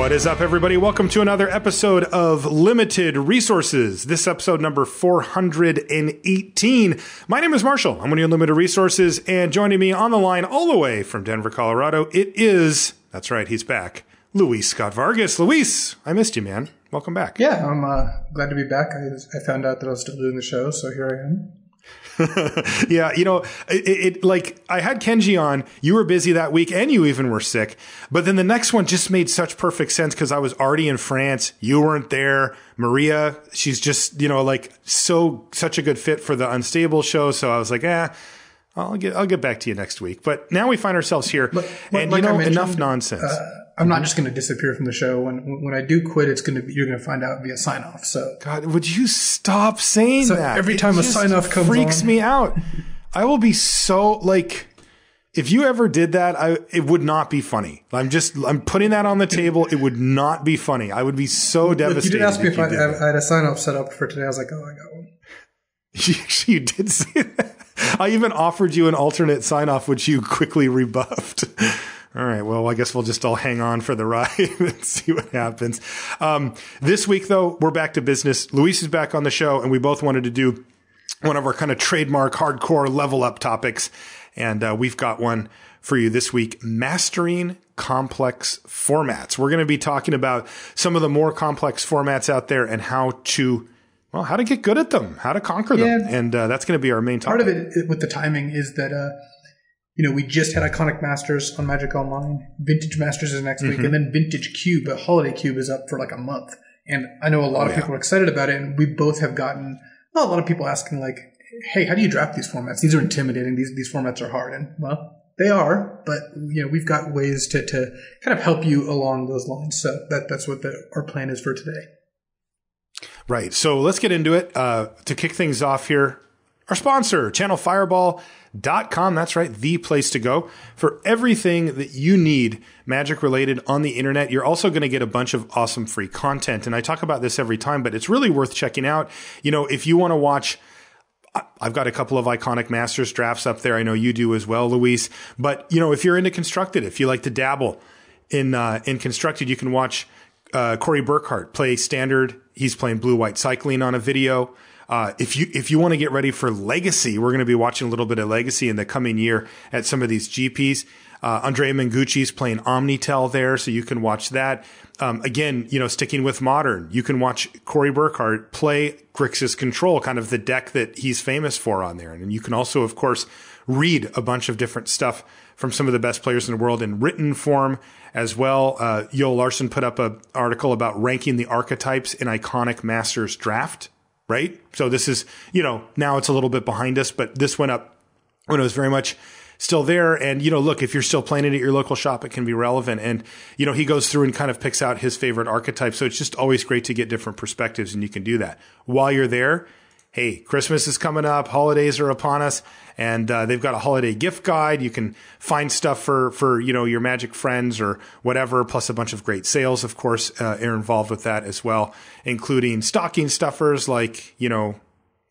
What is up, everybody? Welcome to another episode of Limited Resources. This episode number 418. My name is Marshall. I'm one of your Limited Resources, and joining me on the line all the way from Denver, Colorado, it is, that's right, he's back, Luis Scott-Vargas. Luis, I missed you, man. Welcome back. Yeah, I'm glad to be back. I found out that I was still doing the show, so here I am. Yeah, you know, like I had Kenji on, you were busy that week and you even were sick. But then the next one just made such perfect sense because I was already in France. You weren't there. Maria, she's just, you know, like such a good fit for the Unstable show. So I was like, I'll get back to you next week. But now we find ourselves here and like, you know, enough nonsense. I'm not just going to disappear from the show. When I do quit, you're going to find out via sign off. So God, would you stop saying that? Every time a sign off comes freaks on. me out. I will be so like, if you ever did that, it would not be funny. I'm putting that on the table. It would not be funny. I would be so devastated. You did ask me if I had a sign off set up for today. I was like, oh, I got one. You did say that. I even offered you an alternate sign off, which you quickly rebuffed. All right. Well, I guess we'll just all hang on for the ride and see what happens. This week, though, we're back to business. Luis is back on the show, and we both wanted to do one of our kind of trademark hardcore level up topics. And we've got one for you this week, mastering complex formats. We're going to be talking about some of the more complex formats out there and how to get good at them, how to conquer them. And that's going to be our main topic. Part of it with the timing is that, we just had Iconic Masters on Magic Online. Vintage Masters is next week. And then Vintage Cube, but Holiday Cube is up for like a month. And I know a lot of people are excited about it. And we both have gotten a lot of people asking like, hey, how do you draft these formats? These are intimidating. These formats are hard. And well, they are, but we've got ways to kind of help you along those lines. So that's what our plan is for today. Right. So let's get into it. To kick things off here, our sponsor, channelfireball.com. That's right. The place to go for everything that you need Magic related on the internet. You're also going to get a bunch of awesome free content. And I talk about this every time, but it's really worth checking out. If you want to watch, I've got a couple of Iconic Masters drafts up there. I know you do as well, Luis. But, if you're into Constructed, if you like to dabble in Constructed, you can watch Corey Burkhart play Standard. He's playing Blue-White Cycling on a video. If you want to get ready for Legacy, we're going to be watching a little bit of Legacy in the coming year at some of these GPs. Andrea Mengucci's playing Omnitel there, so you can watch that. Again, sticking with Modern, you can watch Corey Burkhart play Grixis Control, kind of the deck that he's famous for on there. And you can also, of course, read a bunch of different stuff from some of the best players in the world in written form as well. Yoel Larson put up an article about ranking the archetypes in Iconic Masters draft, right? So this is, now it's a little bit behind us, but this went up when it was very much still there. And, look, if you're still playing it at your local shop, it can be relevant. And, he goes through and kind of picks out his favorite archetype. So it's just always great to get different perspectives, and you can do that. While you're there, hey, Christmas is coming up, holidays are upon us, and they've got a holiday gift guide. You can find stuff for your Magic friends or whatever, plus a bunch of great sales, of course, are involved with that as well, including stocking stuffers like,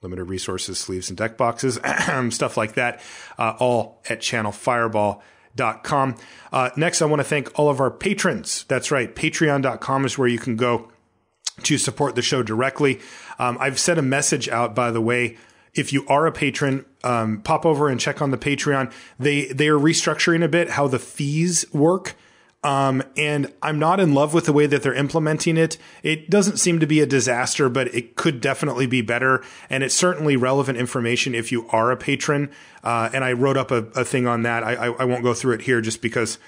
limited resources, sleeves and deck boxes, stuff like that, all at channelfireball.com. Next, I want to thank all of our patrons. That's right. Patreon.com is where you can go to support the show directly. I've sent a message out, by the way. If you are a patron, pop over and check on the Patreon. They are restructuring a bit how the fees work. And I'm not in love with the way that they're implementing it. It doesn't seem to be a disaster, but it could definitely be better. And it's certainly relevant information if you are a patron. And I wrote up a thing on that. I won't go through it here just because,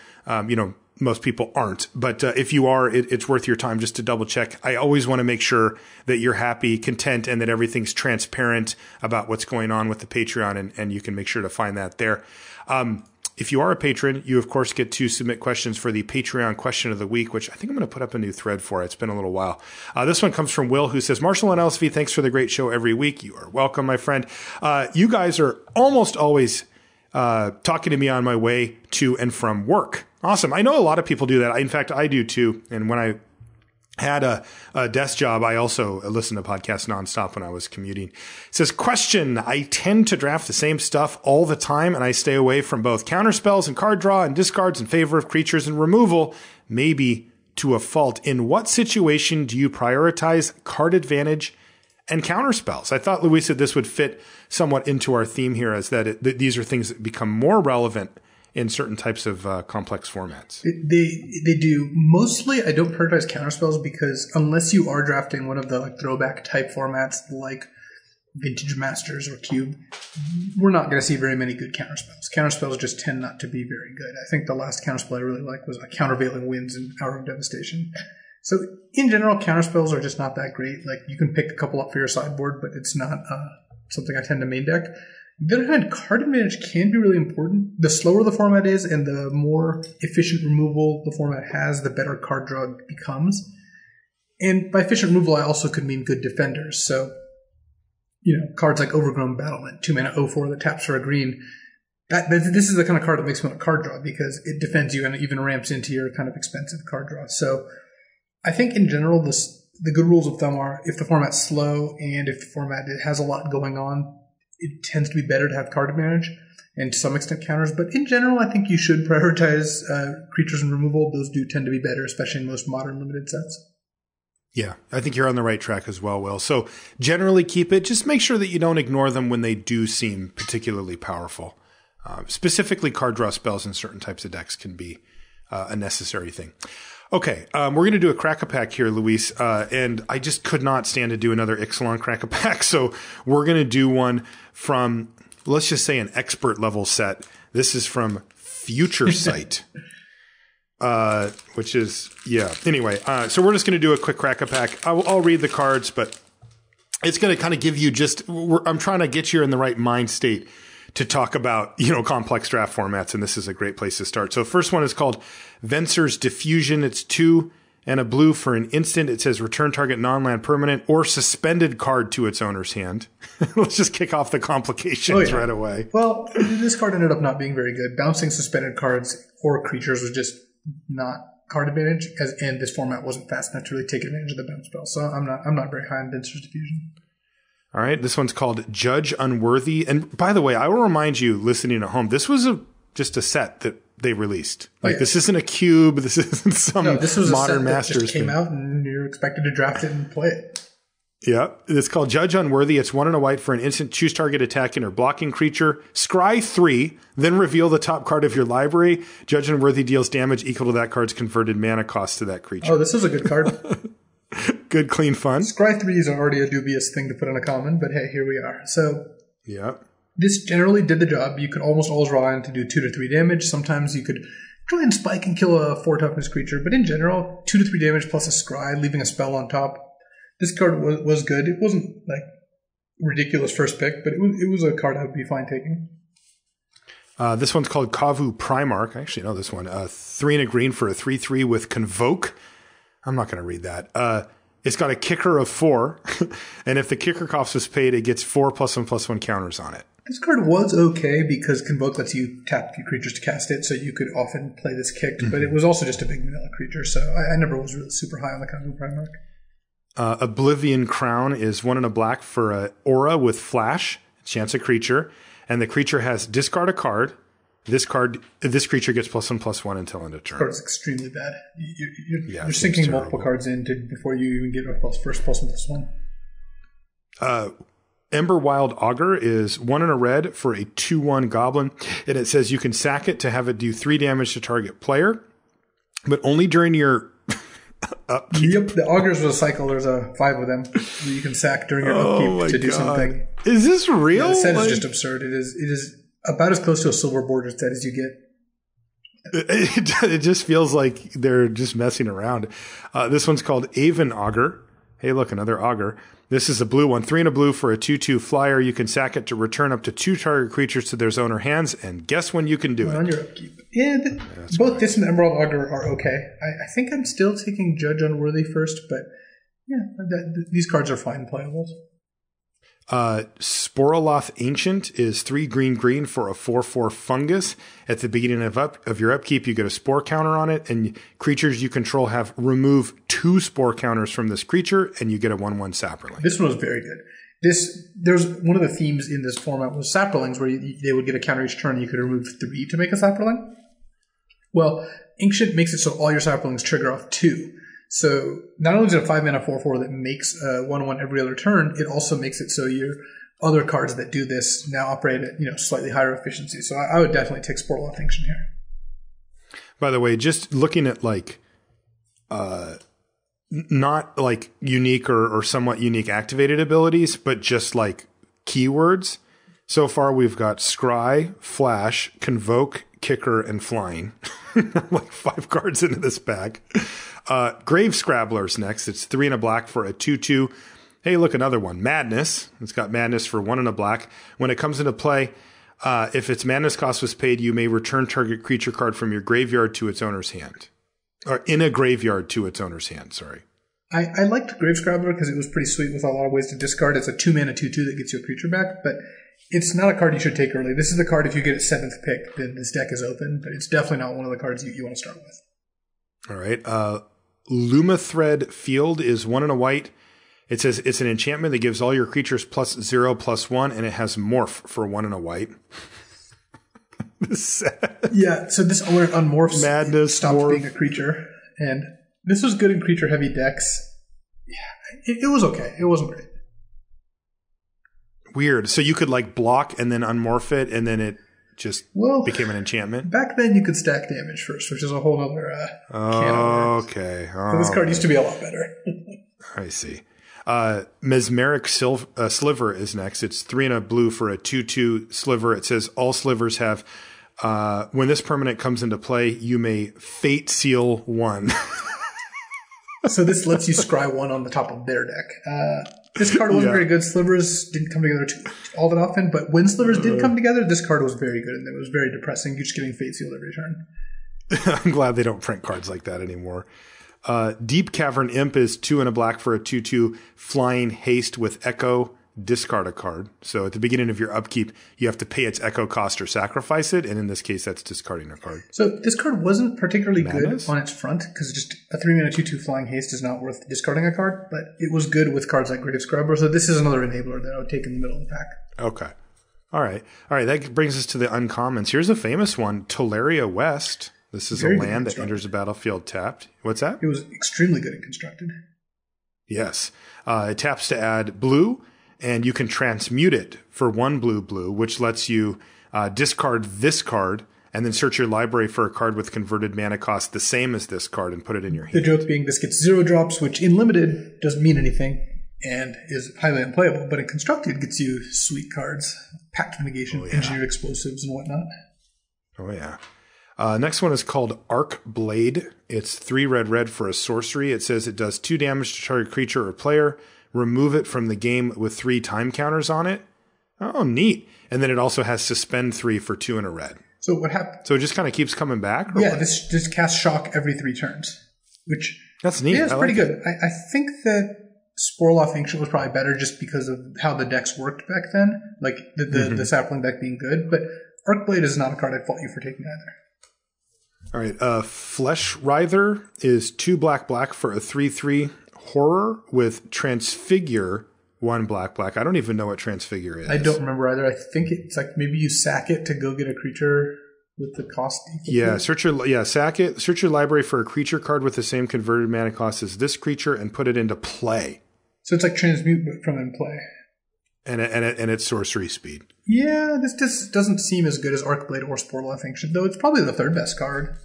most people aren't. But if you are, it's worth your time just to double check. I always want to make sure that you're happy, content, and that everything's transparent about what's going on with the Patreon. And you can make sure to find that there. If you are a patron, you, of course, get to submit questions for the Patreon question of the week, which I think I'm going to put up a new thread for. It's been a little while. This one comes from Will, who says, Marshall and LSV, thanks for the great show every week. You are welcome, my friend. You guys are almost always talking to me on my way to and from work. Awesome. I know a lot of people do that. In fact, I do too. And when I had a desk job, I also listened to podcasts nonstop when I was commuting. It says, question, I tend to draft the same stuff all the time, and I stay away from both counterspells and card draw and discards in favor of creatures and removal. Maybe to a fault. In what situation do you prioritize card advantage and counter spells? I thought, Luis, that this would fit somewhat into our theme here, as that these are things that become more relevant in certain types of complex formats. They do. Mostly, I don't prioritize counterspells because unless you are drafting one of the like throwback type formats like Vintage Masters or Cube, we're not going to see very many good counterspells. Counterspells just tend not to be very good. I think the last counterspell I really liked was Countervailing Winds and Hour of Devastation. So in general, counterspells are just not that great. Like you can pick a couple up for your sideboard, but it's not something I tend to main deck. On the other hand, card advantage can be really important. The slower the format is and the more efficient removal the format has, the better card draw becomes. And by efficient removal, I also could mean good defenders. So, cards like Overgrown Battlement, 2-mana 0/4 that taps for a green. This is the kind of card that makes me want a card draw because it defends you and it even ramps into your kind of expensive card draw. So I think in general, the good rules of thumb are if the format's slow and if the format has a lot going on, it tends to be better to have card advantage and to some extent counters. But in general, I think you should prioritize creatures and removal. Those do tend to be better, especially in most modern limited sets. Yeah, I think you're on the right track as well, Will. So generally keep it. Just make sure that you don't ignore them when they do seem particularly powerful. Specifically, card draw spells in certain types of decks can be a necessary thing. Okay, we're going to do a Crack-a-Pack here, Luis, and I just could not stand to do another Ixalan Crack-a-Pack, so we're going to do one from, let's just say, an expert level set. This is from Future Sight, which is, yeah. Anyway, so we're just going to do a quick Crack-a-Pack. I'll read the cards, but it's going to kind of give you I'm trying to get you in the right mind state to talk about, complex draft formats, and this is a great place to start. So first one is called Venser's Diffusion. It's 2 and a blue for an instant. It says return target non-land permanent or suspended card to its owner's hand. Let's just kick off the complications right away. Well, this card ended up not being very good. Bouncing suspended cards or creatures was just not card advantage, and this format wasn't fast enough to really take advantage of the bounce spell. So I'm not very high on Venser's Diffusion. All right, this one's called Judge Unworthy. And by the way, I will remind you listening at home, this was just a set that they released. This isn't a cube. This isn't some this was modern a set Masters that just came out and you're expected to draft it and play it. Yeah, it's called Judge Unworthy. It's 1 and a white for an instant. Choose target attacking or blocking creature. Scry 3, then reveal the top card of your library. Judge Unworthy deals damage equal to that card's converted mana cost to that creature. Oh, this is a good card. Good, clean fun. Scry 3s are already a dubious thing to put on a common, but hey, here we are. So yeah, this generally did the job. You could almost always rely on to do 2 to 3 damage. Sometimes you could try and spike and kill a 4 toughness creature, but in general, 2 to 3 damage plus a scry, leaving a spell on top. This card was good. It wasn't like ridiculous first pick, but it was a card I would be fine taking. This one's called Kavu Primarch. I actually know this one. 3 and a green for a 3/3 with Convoke. I'm not going to read that. It's got a kicker of 4, and if the kicker cost was paid, it gets 4+1/+1 counters on it. This card was okay because Convoke lets you tap your creatures to cast it, so you could often play this kicked, but it was also just a big vanilla creature, so I never was really super high on the Kavu Primarch. Oblivion Crown is 1 and a black for a aura with flash, chance a creature, and the creature has discard a card. This creature gets +1/+1 until end of turn. This card is extremely bad. You're sinking multiple cards in before you even get a first +1/+1. Emberwild Augur is 1 and a red for a 2/1 goblin, and it says you can sack it to have it do 3 damage to target player, but only during your upkeep. Yep, the Augurs was a cycle. There's 5 of them you can sack during your upkeep to do something. Is this real? Yeah, the set is just absurd. It is about as close to a silver border set as you get. It just feels like they're just messing around. This one's called Aven Augur. Hey, look, another Augur. This is a blue one. 3 and a blue for a 2/2 flyer. You can sack it to return up to 2 target creatures to their owner hands, and guess when you can do it? On your upkeep. Yeah, both this and Emerald Augur are okay. I think I'm still taking Judge Unworthy first, but yeah, these cards are fine playables. Sporoloth Ancient is 3 green for a 4/4 fungus. At the beginning of your upkeep, you get a spore counter on it, and creatures you control have remove 2 spore counters from this creature, and you get a 1/1 Saproling. This one was very good. There's one of the themes in this format was Saprolings, where they would get a counter each turn, and you could remove 3 to make a Saproling. Well, Ancient makes it so all your saplings trigger off 2. So not only is it a 5-mana 4/4 that makes 1/1 every other turn, it also makes it so your other cards that do this now operate at slightly higher efficiency. So I would definitely take Sporloff Ancient here. By the way, just looking at like not like unique or somewhat unique activated abilities, but just like keywords. So far, we've got Scry, Flash, Convoke, Kicker, and Flying. Like 5 cards into this pack. Grave Scrabbler's next. It's 3 and a black for a 2/2. Hey, look, another one. Madness. It's got Madness for 1 and a black. When it comes into play, if its Madness cost was paid, you may return target creature card from your graveyard to its owner's hand. Or in a graveyard to its owner's hand, sorry. I liked Grave Scrabbler because it was pretty sweet with a lot of ways to discard. It's a 2-mana 2/2 that gets you a creature back, but it's not a card you should take early. This is the card if you get a 7th pick, then this deck is open, but it's definitely not one of the cards you want to start with. All right. Lumathread Field is 1 and a white. It says it's an enchantment that gives all your creatures +0/+1, and it has Morph for 1 and a white. Yeah, so this when it unmorphs, Madness, it stops Morph. being a creature, and this was good in creature-heavy decks. Yeah, it was okay. It wasn't great. Weird. So you could like block and then unmorph it, and then it just became an enchantment? Back then you could stack damage first, which is a whole other can of worms. Okay. So this card used to be a lot better. I see. Mesmeric Sliver is next. It's 3 and a blue for a 2/2 sliver. It says all slivers have, when this permanent comes into play, you may Fate Seal 1. So this lets you scry 1 on the top of their deck. This card wasn't very good. Slivers didn't come together all that often, but when Slivers did come together, this card was very good, and it was very depressing. You're just getting Fate Sealed every turn. I'm glad they don't print cards like that anymore. Deep Cavern Imp is 2 and a black for a 2/2 flying haste with Echo. Discard a card. So at the beginning of your upkeep, you have to pay its Echo cost or sacrifice it, and in this case, that's discarding a card. So this card wasn't particularly good on its front, because just a 3-mana 2/2 flying haste is not worth discarding a card, but it was good with cards like Grave Scrubber, so this is another enabler that I would take in the middle of the pack. Okay. All right. That brings us to the uncommons. Here's a famous one, Tolaria West. This is a land that enters the battlefield tapped. What's that? It was extremely good and constructed. Yes. It taps to add blue, and you can transmute it for 1 blue, which lets you discard this card and then search your library for a card with converted mana cost the same as this card and put it in your hand. The joke being this gets 0 drops, which in limited doesn't mean anything and is highly unplayable, but in constructed gets you sweet cards, Pact Negation, Engineered Explosives, and whatnot. Oh, yeah. Next one is called Arc Blade. It's 3 red for a sorcery. It says it does 2 damage to target creature or player. Remove it from the game with 3 time counters on it. Oh, neat. And then it also has Suspend 3 for 2 and a red. So what happened? So it just kind of keeps coming back? Yeah, this casts Shock every 3 turns, which that's neat. Yeah, it's pretty good. I think that Sporloff Ancient was probably better just because of how the decks worked back then, like the sapling deck being good. But Arcblade is not a card I'd fault you for taking either. All right, Flesh Writher is 2 black for a 3/3 horror with Transfigure 1 black. I don't even know what Transfigure is. I don't remember either. I think it's like maybe you sack it to go get a creature with the cost equal. Yeah, sack it. Search your library for a creature card with the same converted mana cost as this creature and put it into play. So it's like Transmute but from in play. And it's sorcery speed. Yeah, this just doesn't seem as good as Arcblade or Sporloff Ancient, though it's probably the 3rd best card.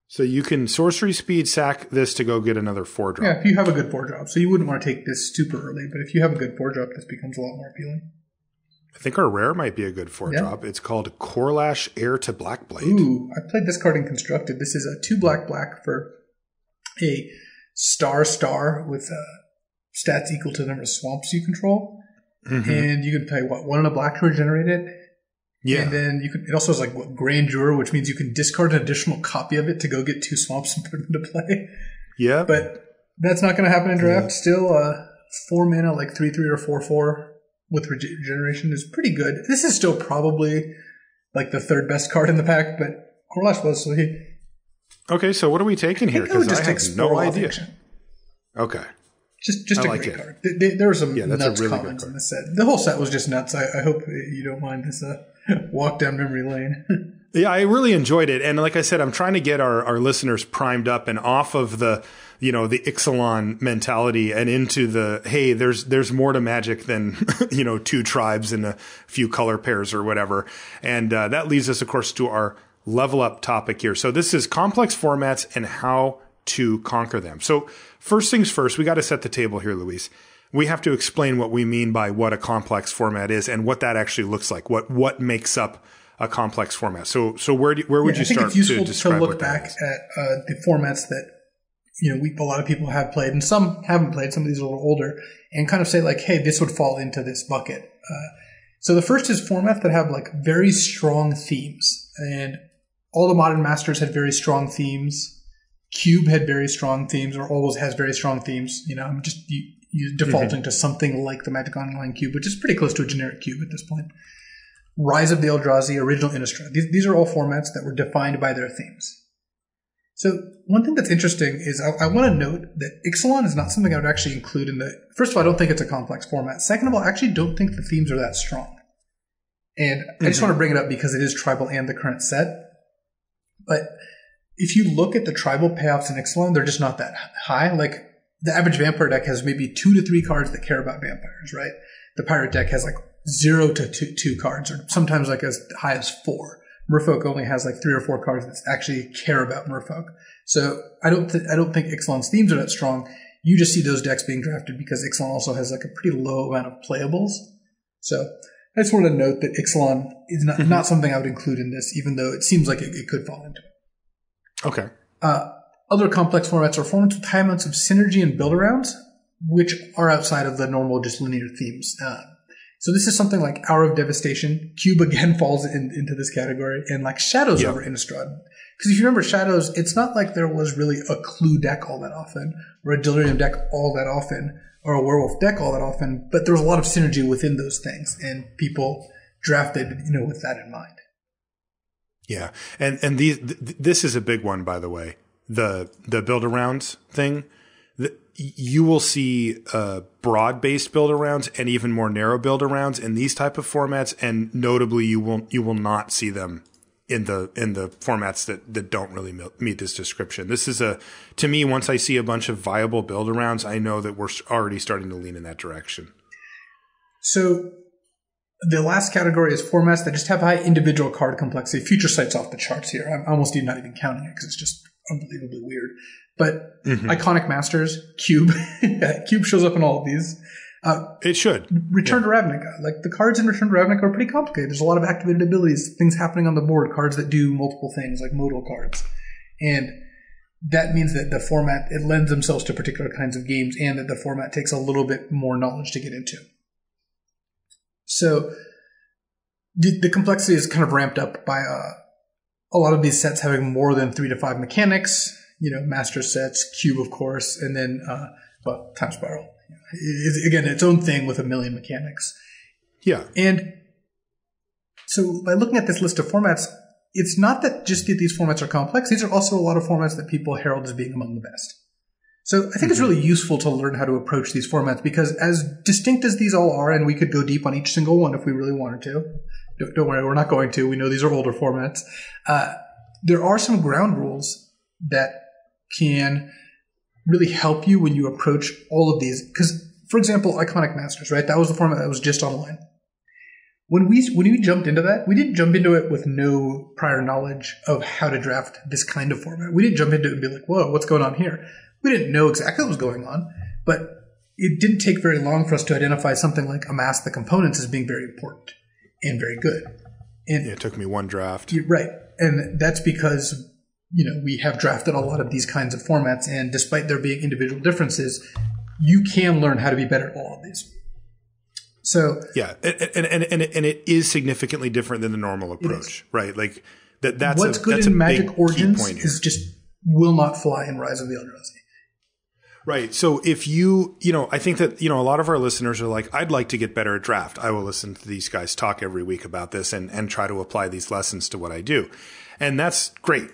So you can sorcery speed sack this to go get another 4-drop. Yeah, if you have a good 4-drop. So you wouldn't want to take this super early, but if you have a good 4-drop, this becomes a lot more appealing. I think our rare might be a good 4-drop. Yeah. It's called Corlash Heir to Blackblade. Ooh, I played this card in Constructed. This is a 2 black for a star with stats equal to the number of swamps you control. Mm-hmm. And you can pay, 1 and a black to regenerate it. Yeah. And then it also has Grandeur, which means you can discard an additional copy of it to go get 2 swamps and put them into play. Yeah. But that's not going to happen in draft. Yeah. Still, 4 mana, 3/3 or 4/4 with regeneration is pretty good. This is still probably the 3rd best card in the pack, but Corlash was, so he... Okay, so what are we taking here? Because I have no idea. Okay. Just a great card. There were some nuts comments in the set. The whole set was just nuts. I hope you don't mind this walk down memory lane. Yeah, I really enjoyed it. And like I said, I'm trying to get our listeners primed up and off of the Ixalan mentality and into the, hey, there's more to Magic than, two tribes and a few color pairs or whatever. And that leads us, of course, to our level up topic here. So this is complex formats and how to conquer them. So first things first, we got to set the table here, Luis. We have to explain what we mean by what a complex format is and what that actually looks like. What makes up a complex format. So where would you start? I think it's useful to describe to look back at the formats that a lot of people have played, and some haven't played. Some of these are a little older, and kind of say like, hey, this would fall into this bucket. So the first is formats that have like very strong themes, and all the modern masters had very strong themes. Cube had very strong themes, or always has very strong themes. I'm just defaulting to something like the Magic Online Cube, which is pretty close to a generic cube at this point. Rise of the Eldrazi, original Innistrad. These are all formats that were defined by their themes. So one thing that's interesting is I want to note that Ixalan is not something I would actually include in the... First of all, I don't think it's a complex format. Second of all, I actually don't think the themes are that strong. And I just want to bring it up because it is tribal and the current set. But if you look at the tribal payoffs in Ixalan, they're just not that high. Like, the average vampire deck has maybe 2 to 3 cards that care about vampires, right? The pirate deck has like 0 to 2 cards, or sometimes like as high as 4. Merfolk only has like 3 or 4 cards that actually care about Merfolk. So I don't think Ixalan's themes are that strong. You just see those decks being drafted because Ixalan also has like a pretty low amount of playables. So I just wanted to note that Ixalan is not something I would include in this, even though it seems like it could fall into it. Okay. Other complex formats are formats with high amounts of synergy and build-arounds, which are outside of the normal just linear themes. So this is something like Hour of Devastation. Cube again falls into this category, and like Shadows over Innistrad. Because if you remember Shadows, it's not like there was really a Clue deck all that often, or a Delirium deck all that often, or a Werewolf deck all that often, but there was a lot of synergy within those things, and people drafted, with that in mind. Yeah, and this is a big one, by the way. The build-arounds thing. You will see broad-based build-arounds and even more narrow build-arounds in these type of formats, and notably, you will not see them in the formats that don't really meet this description. This is to me, once I see a bunch of viable build-arounds, I know that we're already starting to lean in that direction. So the last category is formats that just have high individual card complexity. Future Sight's off the charts here. I'm almost not even counting it because it's just unbelievably weird. But Iconic Masters, Cube. Cube shows up in all of these. It should. Return to Ravnica. Like, the cards in Return to Ravnica are pretty complicated. There's a lot of activated abilities, things happening on the board, cards that do multiple things, like modal cards. And that means that the format, it lends themselves to particular kinds of games, and that the format takes a little bit more knowledge to get into. So the complexity is kind of ramped up by a lot of these sets having more than 3 to 5 mechanics, master sets, Cube, of course, and then, Time Spiral. Again, its own thing with a million mechanics. Yeah. And so by looking at this list of formats, it's not that just these formats are complex. These are also a lot of formats that people herald as being among the best. So I think it's really useful to learn how to approach these formats, because as distinct as these all are, and we could go deep on each single one if we really wanted to. Don't worry, we're not going to. We know these are older formats. There are some ground rules that can really help you when you approach all of these. Because, for example, Iconic Masters, right? That was the format that was just online. When we jumped into that, we didn't jump into it with no prior knowledge of how to draft this kind of format. We didn't jump into it and be like, whoa, what's going on here? We didn't know exactly what was going on, but it didn't take very long for us to identify something like Amass the Components as being very important and very good. And it took me one draft. Right. And that's because, we have drafted a lot of these kinds of formats, and despite there being individual differences, you can learn how to be better at all of these. So yeah, and it is significantly different than the normal approach, right? Like that's what's good in Magic Origins is just will not fly in Rise of the Eldrazi. Right. So if I think that, a lot of our listeners are like, I'd like to get better at draft. I will listen to these guys talk every week about this and try to apply these lessons to what I do. And that's great.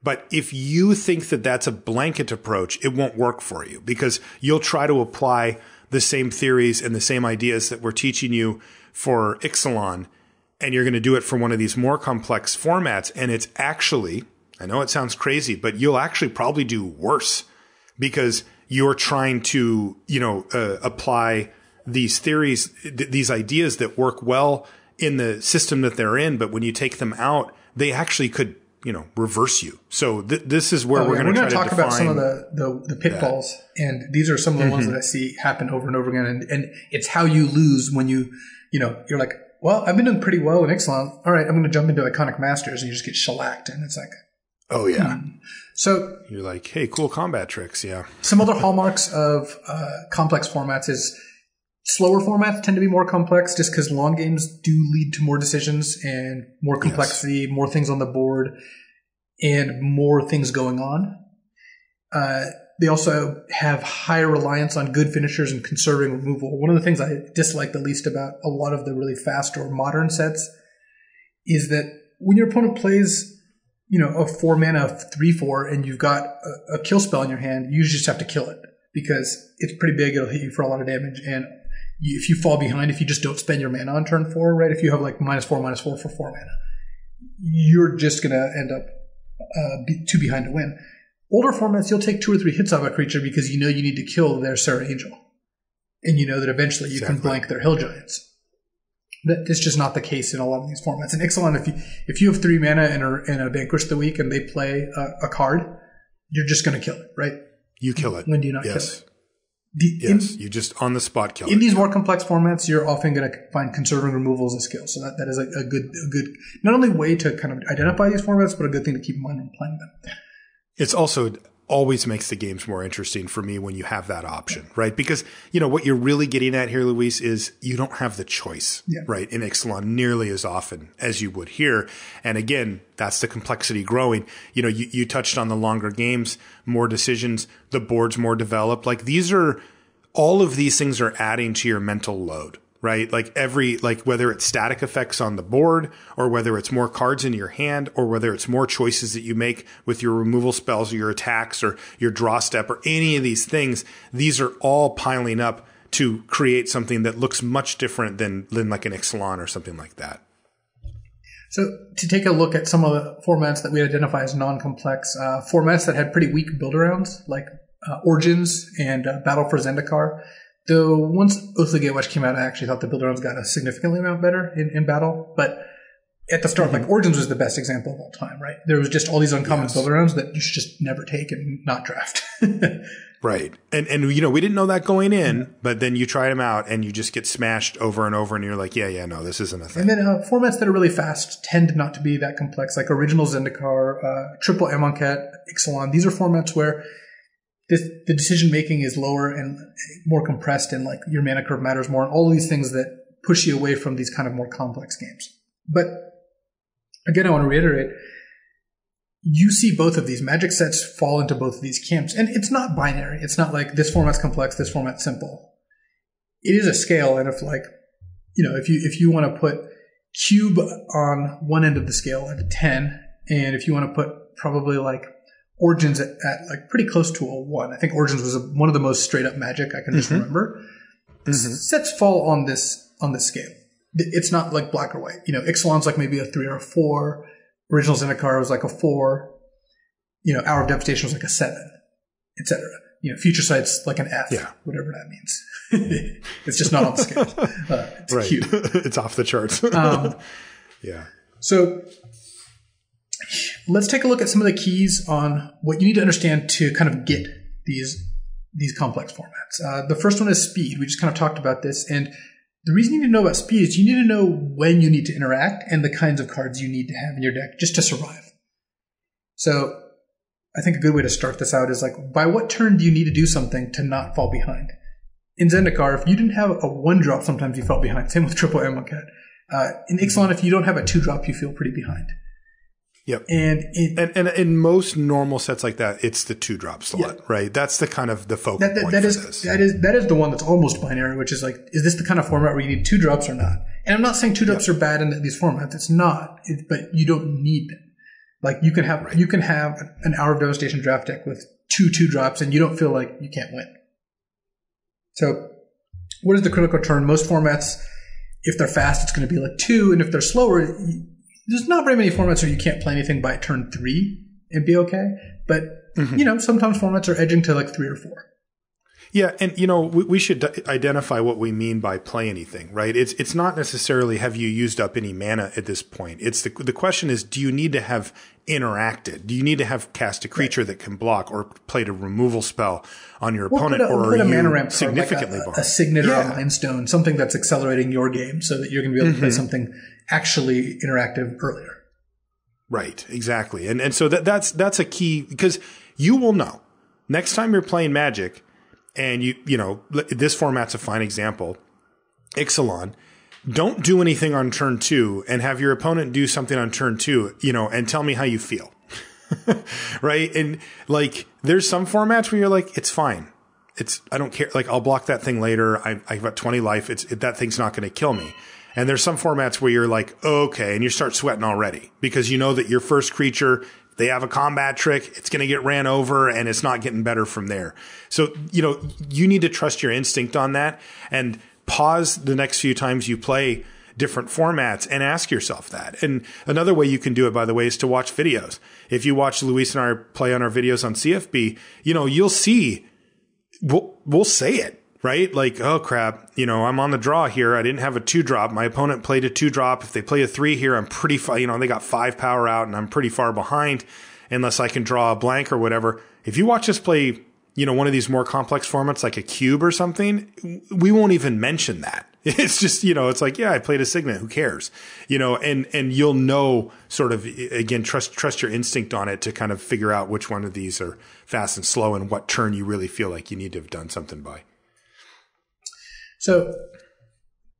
But if you think that that's a blanket approach, it won't work for you, because you'll try to apply the same theories and the same ideas that we're teaching you for Ixalan, and you're going to do it for one of these more complex formats. And it's actually, I know it sounds crazy, but you'll actually probably do worse because you're trying to, apply these theories, these ideas that work well in the system that they're in. But when you take them out, they actually could, reverse you. So this is where we're going to talk about some of the pitfalls. And these are some of the ones that I see happen over and over again. And it's how you lose when you're like, well, I've been doing pretty well in Ixalan. All right, I'm going to jump into Iconic Masters, and you just get shellacked. And it's like, oh, yeah. So you're like, hey, cool combat tricks. Yeah. Some other hallmarks of complex formats is slower formats tend to be more complex just because long games do lead to more decisions and more complexity, more things on the board, and more things going on. They also have higher reliance on good finishers and conserving removal. One of the things I dislike the least about a lot of the really fast or modern sets is that when your opponent plays, a 4-mana 3/4 and you've got a kill spell in your hand, you just have to kill it because it's pretty big. It'll hit you for a lot of damage. And if you fall behind, if you just don't spend your mana on turn 4, right? If you have like -4/-4 for 4 mana, you're just going to end up too behind to win. Older formats, you'll take 2 or 3 hits off a creature because you need to kill their Serra Angel. And you know that eventually you can blank their Hill Giants. That's just not the case in a lot of these formats. In Ixalan, if you have 3 mana and a Vanquish the Weak and they play a card, you're just going to kill it, right? You kill it. When do you not kill it? You just on the spot kill it. In these more complex formats, you're often going to find conserving removal as a skill. So that is a good not only way to kind of identify these formats, but a good thing to keep in mind when playing them. It's also always makes the games more interesting for me when you have that option, right? Because, what you're really getting at here, Luis, is you don't have the choice, right, in Ixalan nearly as often as you would here. And again, that's the complexity growing. You touched on the longer games, more decisions, the board's more developed. Like all of these things are adding to your mental load, right? Like whether it's static effects on the board or whether it's more cards in your hand or whether it's more choices that you make with your removal spells or your attacks or your draw step or any of these things, these are all piling up to create something that looks much different than like an Ixalan or something like that. So to take a look at some of the formats that we identify as non-complex, formats that had pretty weak build-arounds like Origins and Battle for Zendikar. Though once Oath of the Gatewatch came out, I actually thought the build-arounds got a significantly amount better in Battle. But at the start, like Origins was the best example of all time, right? There was just all these uncommon build-arounds that you should just never take and not draft. Right. And we didn't know that going in, but then you try them out and you just get smashed over and over and you're like, no, this isn't a thing. And then formats that are really fast tend not to be that complex, like Original Zendikar, Triple Amonkhet, Ixalan. These are formats where the decision making is lower and more compressed, and like your mana curve matters more, and all of these things that push you away from these kind of more complex games. But again, I want to reiterate, you see both of these. Magic sets fall into both of these camps, and it's not binary. It's not like this format's complex, this format's simple. It is a scale, and if you want to put cube on one end of the scale at a 10, and if you want to put probably like Origins at like pretty close to a 1. I think Origins was one of the most straight up Magic I can just remember. Sets fall on this scale. It's not like black or white. Ixalan's like maybe a 3 or a 4. Original Zendikar was like a 4. Hour of Devastation was like a 7, etc. Future Sight's like an F, whatever that means. It's just not on the scale. It's right. cute. It's off the charts. So let's take a look at some of the keys on what you need to understand to kind of get these complex formats. The first one is speed. We just kind of talked about this. And the reason you need to know about speed is you need to know when you need to interact and the kinds of cards you need to have in your deck just to survive. So I think a good way to start this out is like, by what turn do you need to do something to not fall behind? In Zendikar, if you didn't have a 1-drop, sometimes you fell behind. Same with Triple Amonkhet. In Ixalan, if you don't have a 2-drop, you feel pretty behind. Yep. And in most normal sets like that, it's the 2-drop slot, right? That's the kind of the focal point for this. That is the one that's almost binary, which is like, is this the kind of format where you need 2-drops or not? And I'm not saying 2-drops are bad in these formats. It's not, but you don't need them. Like you can have an Hour of Devastation draft deck with 2-drops and you don't feel like you can't win. So what is the critical turn? Most formats If they're fast, it's going to be like 2. And if they're slower, there's not very many formats where you can't play anything by turn 3 and be okay. But, sometimes formats are edging to like 3 or 4. Yeah, and we should identify what we mean by play anything, right? It's not necessarily have you used up any mana at this point. It's the question is, do you need to have interacted? Do you need to have cast a creature that can block or played a removal spell on your opponent, or are you significantly behind? A signet or a Mind Stone, something that's accelerating your game so that you're going to be able to play something actually interactive earlier. Right, exactly, and so that's a key, because you will know next time you're playing Magic. And this format's a fine example. Ixalan, don't do anything on turn 2 and have your opponent do something on turn 2, and tell me how you feel. Right? And like, there's some formats where you're like, it's fine. I don't care. Like, I'll block that thing later. I've got 20 life. That thing's not going to kill me. And there's some formats where you're like, okay, and you start sweating already because you know that your first creature, they have a combat trick, it's going to get ran over, and it's not getting better from there. So, you need to trust your instinct on that and pause the next few times you play different formats and ask yourself that. And another way you can do it, by the way, is to watch videos. If you watch Luis and I play on our videos on CFB, you'll see, we'll say it. Right? Like, oh crap, I'm on the draw here. I didn't have a 2-drop. My opponent played a 2-drop. If they play a 3 here, I'm pretty far, they got 5 power out and I'm pretty far behind unless I can draw a blank or whatever. If you watch us play, one of these more complex formats like a cube or something, we won't even mention that. It's just, it's like, yeah, I played a Signet. Who cares? And you'll know sort of, again, trust your instinct on it to kind of figure out which one of these are fast and slow and what turn you really feel like you need to have done something by. So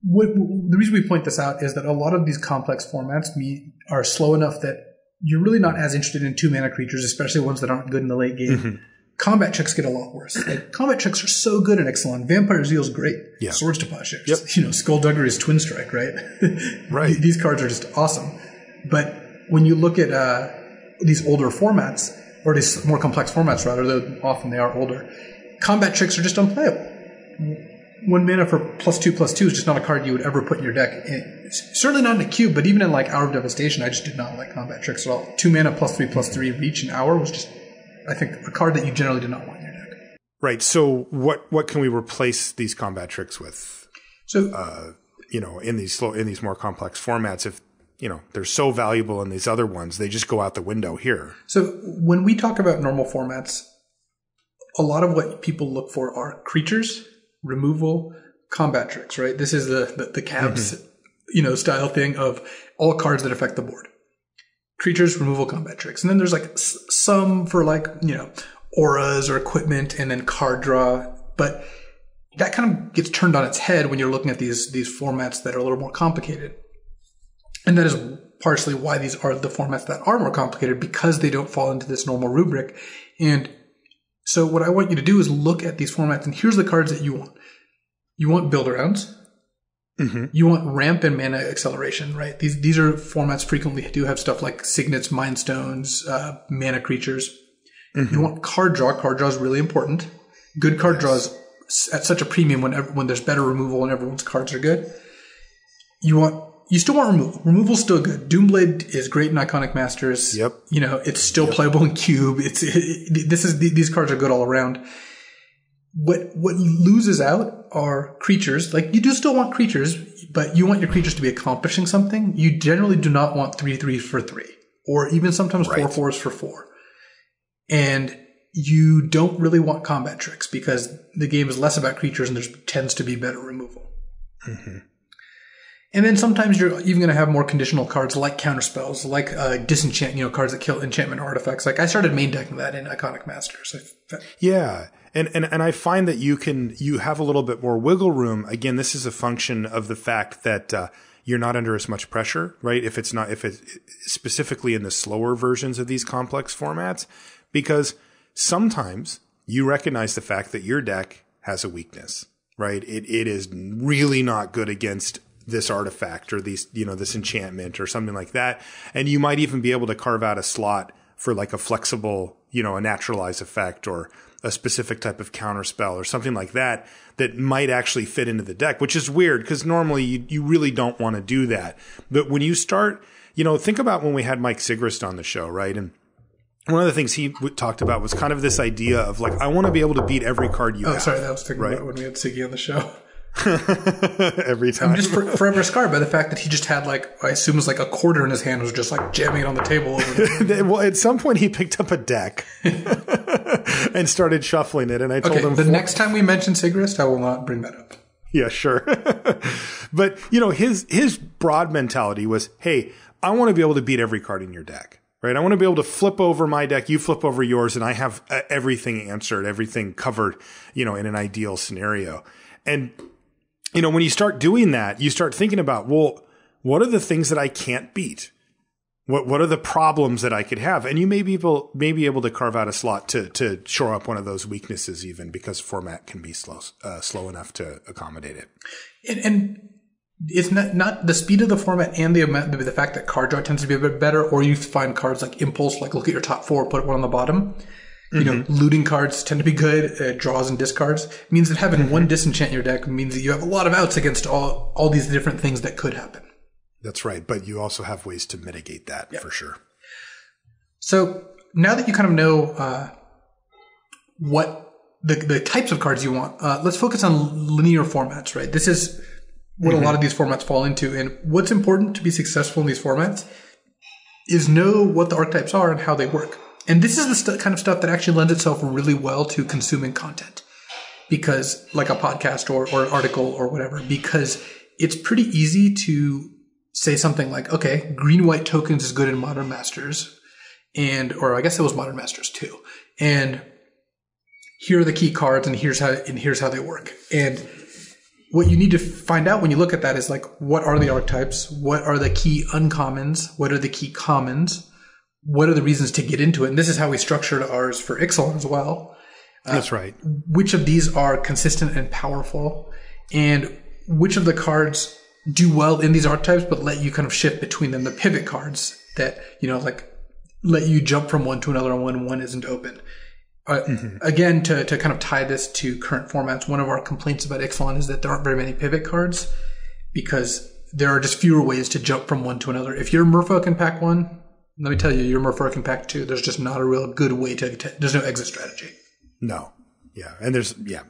the reason we point this out is that a lot of these complex formats are slow enough that you're really not as interested in 2-mana creatures, especially ones that aren't good in the late game. Mm-hmm. Combat checks get a lot worse. Like, combat checks are so good in Ixalan. Vampire Zeal's great. Yeah. Swords to Plowshares. Yep. Skullduggery is Twin Strike, right? Right. These cards are just awesome. But when you look at these older formats, or these more complex formats rather, though often they are older, combat tricks are just unplayable. 1 mana for +2/+2 is just not a card you would ever put in your deck. Certainly not in a cube, but even in like Hour of Devastation, I just did not like combat tricks at all. 2 mana +3/+3 reach an hour was just, I think, a card that you generally did not want in your deck. Right. So what can we replace these combat tricks with? So in these more complex formats, if they're so valuable in these other ones, they just go out the window here. So when we talk about normal formats, a lot of what people look for are creatures, removal, combat tricks, right? This is the Cavs, style thing of all cards that affect the board. Creatures, removal, combat tricks. And then there's like some for like, auras or equipment and then card draw. But that kind of gets turned on its head when you're looking at these formats that are a little more complicated. And that is partially why these are the formats that are more complicated, because they don't fall into this normal rubric. And so what I want you to do is look at these formats, and here's the cards that you want. You want build-arounds. Mm-hmm. You want ramp and mana acceleration, right? These are formats frequently do have stuff like signets, mind stones, mana creatures. Mm-hmm. You want card draw. Card draw is really important. Good card draws at such a premium when there's better removal and everyone's cards are good. You still want removal. Removal's still good. Doomblade is great in Iconic Masters. Yep. It's still playable in Cube. These cards are good all around. What loses out are creatures. Like, you do still want creatures, but you want your creatures to be accomplishing something. You generally do not want 3/3 for 3, or even sometimes 4/4s for 4. And you don't really want combat tricks because the game is less about creatures and there tends to be better removal. Mm-hmm. And then sometimes you're even going to have more conditional cards like counterspells, like disenchant, cards that kill enchantment artifacts. Like, I started main decking that in Iconic Masters. Yeah. And I find that you have a little bit more wiggle room. Again, this is a function of the fact that you're not under as much pressure, right? If it's specifically in the slower versions of these complex formats, because sometimes you recognize the fact that your deck has a weakness, right? It is really not good against this artifact or this enchantment or something like that. And you might even be able to carve out a slot for like a flexible, a naturalized effect or a specific type of counterspell or something like that that might actually fit into the deck, which is weird because normally you really don't want to do that. But when you start, think about when we had Mike Sigrist on the show, right? And one of the things he talked about was kind of this idea of like, I want to be able to beat every card you have. Oh, sorry. That was thinking right? about when we had Siggy on the show. Every time. I'm just forever scarred by the fact that he just had like, I assume it was like a quarter in his hand, was just like jamming it on the table. Well, at some point he picked up a deck and started shuffling it. And I told him the next time we mention Sigrist, I will not bring that up. Yeah, sure. But his broad mentality was, hey, I want to be able to beat every card in your deck. Right. I want to be able to flip over my deck. You flip over yours and I have everything answered, everything covered, in an ideal scenario. And, when you start doing that, you start thinking about, well, what are the things that I can't beat? What are the problems that I could have? And you may be able to carve out a slot to shore up one of those weaknesses, even because format can be slow enough to accommodate it. And it's not the speed of the format and the fact that card draw tends to be a bit better, or you find cards like Impulse, like look at your top 4, put one on the bottom. Looting cards tend to be good. Draws and discards means that having one disenchant in your deck means that you have a lot of outs against all these different things that could happen. That's right. But you also have ways to mitigate that for sure. So now that you kind of know what the types of cards you want, let's focus on linear formats, right? This is what a lot of these formats fall into. And what's important to be successful in these formats is know what the archetypes are and how they work. And this is the kind of stuff that actually lends itself really well to consuming content, because like a podcast or article or whatever, because it's pretty easy to say something like, okay, green-white tokens is good in Modern Masters, or I guess it was Modern Masters too. And here are the key cards, and here's how they work. And what you need to find out when you look at that is like, what are the archetypes? What are the key uncommons? What are the key commons? What are the reasons to get into it? And this is how we structured ours for Ixalan as well. That's right. Which of these are consistent and powerful? And which of the cards do well in these archetypes, but let you kind of shift between them? The pivot cards that, like let you jump from one to another when one isn't open. Again, to kind of tie this to current formats, one of our complaints about Ixalan is that there aren't very many pivot cards because there are just fewer ways to jump from one to another. If you're Merfolk in pack 1, let me tell you, you're Merfolk in pack 2. There's just not a real good way there's no exit strategy. No. Yeah. And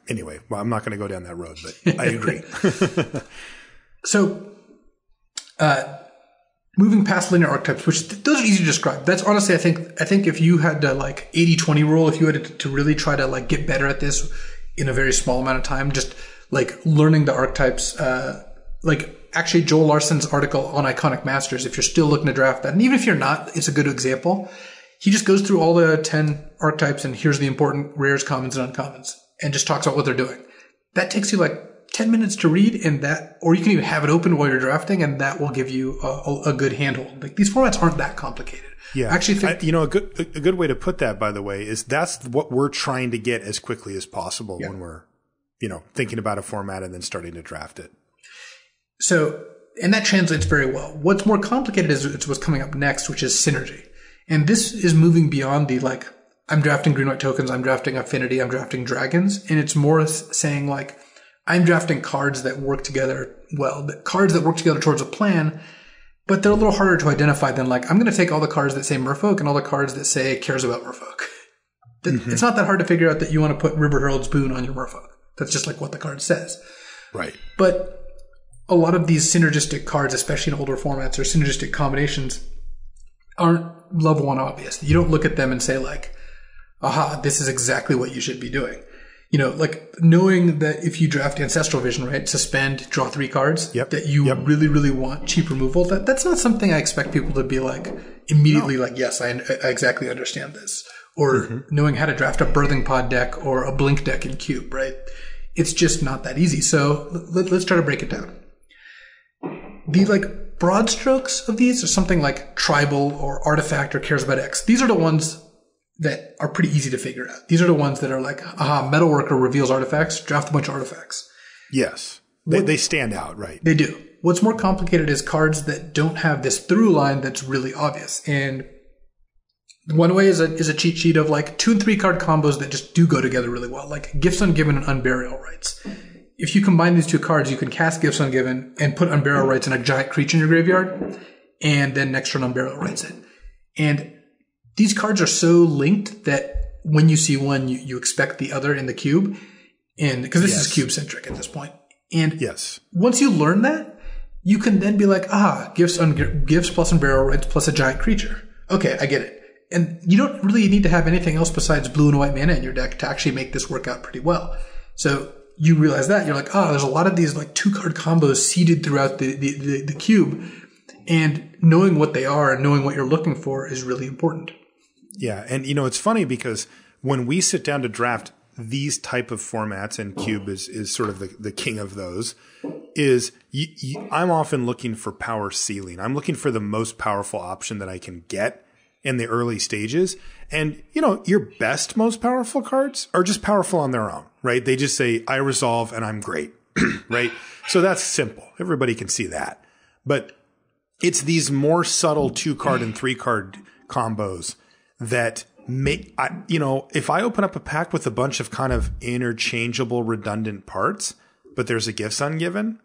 anyway, well, I'm not going to go down that road, but I agree. So, moving past linear archetypes, which those are easy to describe. That's honestly, I think if you had to like 80-20 rule, if you had to really try to like get better at this in a very small amount of time, just like learning the archetypes, like actually Joel Larson's article on Iconic Masters, if you're still looking to draft that, and even if you're not, it's a good example. He just goes through all the 10 archetypes and here's the important rares, commons, and uncommons, and just talks about what they're doing. That takes you like 10 minutes to read, or you can even have it open while you're drafting, and that will give you a good handhold. Like, these formats aren't that complicated. Yeah. Actually, a good way to put that, by the way, is that's what we're trying to get as quickly as possible when we're, thinking about a format and then starting to draft it. So, and that translates very well. What's more complicated is what's coming up next, which is synergy. And this is moving beyond the, like, I'm drafting green-white tokens, I'm drafting affinity, I'm drafting dragons. And it's more saying, like, I'm drafting cards that work together well, cards that work together towards a plan, but they're a little harder to identify than, like, I'm going to take all the cards that say Merfolk and all the cards that say cares about Merfolk. It's not that hard to figure out that you want to put River Herald's Boon on your Merfolk. That's just like what the card says. Right. But a lot of these synergistic cards, especially in older formats or synergistic combinations, aren't level 1 obvious. You don't look at them and say, like, aha, this is exactly what you should be doing. Like knowing that if you draft Ancestral Vision, right, suspend, draw 3 cards, that you really, really want cheap removal, that's not something I expect people to be like immediately like, yes, I exactly understand this. Or knowing how to draft a Birthing Pod deck or a Blink deck in Cube, right? It's just not that easy. So let's try to break it down. The like broad strokes of these are something like Tribal or Artifact or Cares About X. These are the ones that are pretty easy to figure out. These are the ones that are like, aha, Metalworker reveals artifacts, draft a bunch of artifacts. Yes. They stand out, right? They do. What's more complicated is cards that don't have this through line that's really obvious. And One way is a cheat sheet of like 2 and 3 card combos that just do go together really well, like Gifts Ungiven and Unburial Rites. If you combine these 2 cards, you can cast Gifts Ungiven and put Unburial Rites in a giant creature in your graveyard, and then next turn Unburial Rites it. And these cards are so linked that when you see one, you expect the other in the cube, and because this is cube centric at this point. And once you learn that, you can then be like, Gifts plus Unburial Rites plus a giant creature. Okay, I get it. And you don't really need to have anything else besides blue and white mana in your deck to actually make this work out pretty well. So you realize that. You're like, there's a lot of these like 2-card combos seeded throughout the cube. And knowing what they are and knowing what you're looking for is really important. Yeah. And, it's funny because when we sit down to draft these type of formats, and Cube is sort of the king of those, I'm often looking for power ceiling. I'm looking for the most powerful option that I can get in the early stages. And, your best, most powerful cards are just powerful on their own, right? They just say, I resolve and I'm great, right? So that's simple. Everybody can see that. But it's these more subtle 2-card and 3-card combos that make, if I open up a pack with a bunch of kind of interchangeable, redundant parts, but there's a Gifts Ungiven,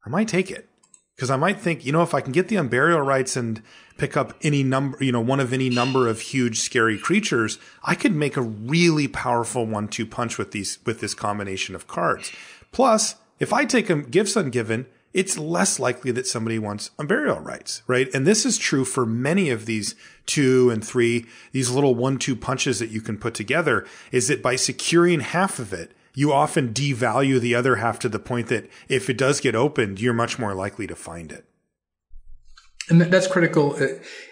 I might take it. Because I might think, if I can get the Unburial Rites and pick up any number, one of any number of huge, scary creatures, I could make a really powerful 1-2 punch with this combination of cards. Plus, if I take a Gifts Ungiven, it's less likely that somebody wants Unburial Rites, right? And this is true for many of these 2 and 3, these little 1-2 punches that you can put together, is that by securing half of it, you often devalue the other half to the point that if it does get opened, you're much more likely to find it. And that's critical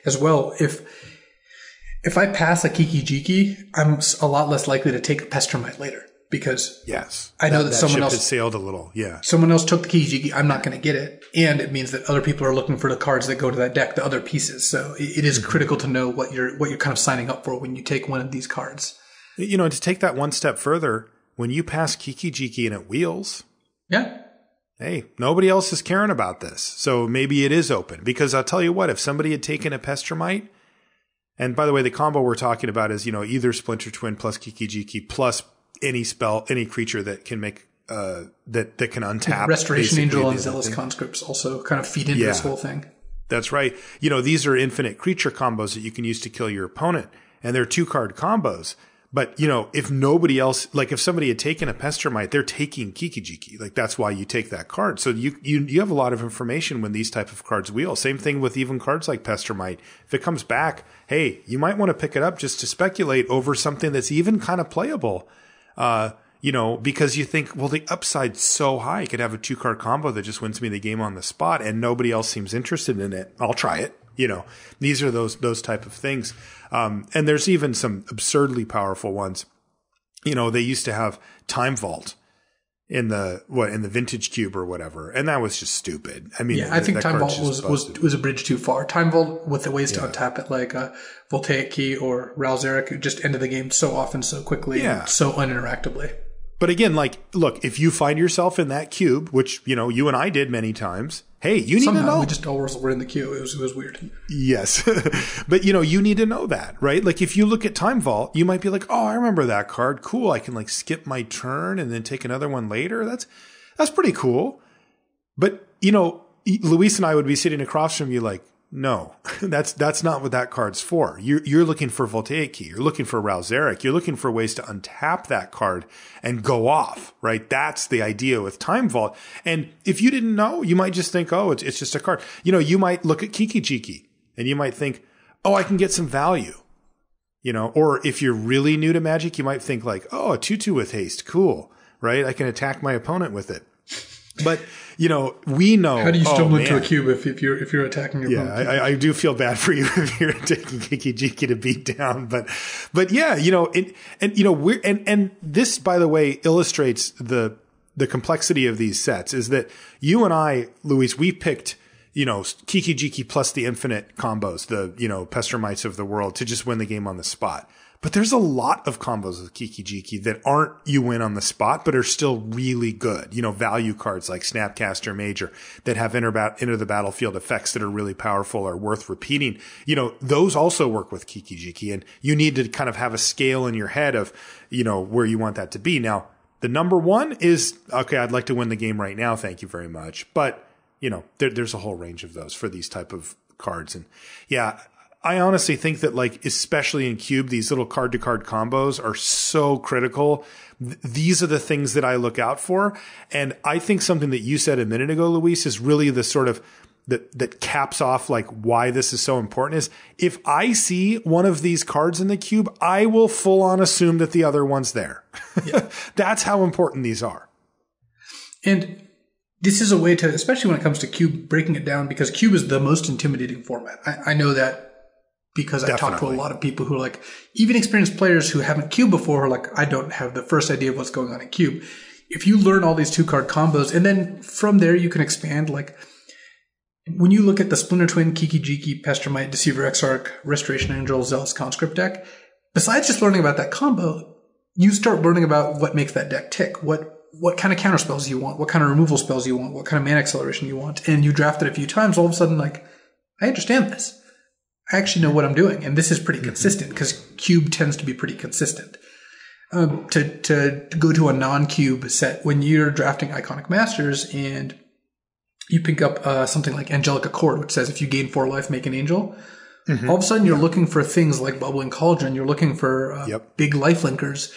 as well. If I pass a Kiki-Jiki, I'm a lot less likely to take a Pestermite later because I know that someone else has sailed a little. Yeah, someone else took the Kiki-Jiki. I'm not going to get it, and it means that other people are looking for the cards that go to that deck, the other pieces. So it is critical to know what you're kind of signing up for when you take one of these cards. To take that one step further. When you pass Kiki-Jiki and it wheels, hey, nobody else is caring about this. So maybe it is open. Because I'll tell you what, if somebody had taken a Pestermite, and by the way, the combo we're talking about is, either Splinter Twin plus Kiki-Jiki plus any spell, any creature that can make, that can untap. Restoration Angel and Zealous Conscripts also kind of feed into this whole thing. That's right. These are infinite creature combos that you can use to kill your opponent. And they're 2-card combos. But, if nobody else, like if somebody had taken a Pestermite, they're taking Kiki-Jiki. Like that's why you take that card. So you have a lot of information when these type of cards wheel. Same thing with even cards like Pestermite. If it comes back, hey, you might want to pick it up just to speculate over something that's even kind of playable. Because you think, well, the upside's so high. You could have a 2-card combo that just wins me the game on the spot and nobody else seems interested in it. I'll try it. These are those type of things. And there's even some absurdly powerful ones. They used to have Time Vault in the Vintage Cube or whatever. And that was just stupid. I mean, I think Time Vault was a bridge too far. Time Vault with the ways to untap it, like Voltaic Key or Ralzeric, just ended the game so often, so quickly, and so uninteractively. But again, look, if you find yourself in that cube, which, you and I did many times, hey, you need to know. We just all were in the queue. It was weird. Yes. But, you need to know that, right? Like if you look at Time Vault, you might be like, oh, I remember that card. Cool. I can skip my turn and then take another one later. That's pretty cool. But, Luis and I would be sitting across from you like, no, that's not what that card's for. You're looking for Voltaic Key. You're looking for Ralzeric. You're looking for ways to untap that card and go off, right? That's the idea with Time Vault. And if you didn't know, you might just think, oh, it's just a card. You might look at Kiki-Jiki and you might think, oh, I can get some value. Or if you're really new to Magic, you might think like, oh, a 2/2 with haste. Cool, right? I can attack my opponent with it. But, we know. How do you stumble into a cube if you're attacking your opponent? Yeah, I do feel bad for you if you're taking Kiki-Jiki to beat down. But yeah, and this, by the way, illustrates the complexity of these sets is that you and I, Luis, we picked, Kiki-Jiki plus the infinite combos, the, Pestermites of the world to just win the game on the spot. But there's a lot of combos with Kiki-Jiki that aren't you win on the spot, but are still really good. Value cards like Snapcaster Major that have enter the battlefield effects that are really powerful or worth repeating. Those also work with Kiki-Jiki, and you need to kind of have a scale in your head of, where you want that to be. Now, the number one is, okay, I'd like to win the game right now. Thank you very much. But, there's a whole range of those for these type of cards. And yeah, I honestly think that, like, especially in Cube, these little card-to-card combos are so critical. These are the things that I look out for. And I think something that you said a minute ago, Luis, is really the sort of that caps off like why this is so important is if I see one of these cards in the Cube, I will full on assume that the other one's there. Yeah. That's how important these are. And this is a way to, especially when it comes to Cube, breaking it down, because Cube is the most intimidating format. I know that because I talk to a lot of people who are like, even experienced players who haven't Cube before, are like, I don't have the first idea of what's going on in Cube. If you learn all these 2-card combos, and then from there you can expand, like, when you look at the Splinter Twin, Kiki-Jiki, Pestermite, Deceiver Exarch, Restoration Angel, Zealous Conscript deck, besides just learning about that combo, you start learning about what makes that deck tick, what kind of counter spells you want, what kind of removal spells you want, what kind of mana acceleration you want, and you draft it a few times, all of a sudden, like, I understand this. I actually know what I'm doing, and this is pretty consistent because Cube tends to be pretty consistent. To go to a non-Cube set, when you're drafting Iconic Masters and you pick up something like Angelic Accord, which says if you gain 4 life, make an angel. All of a sudden, you're looking for things like Bubbling Cauldron. You're looking for big life linkers,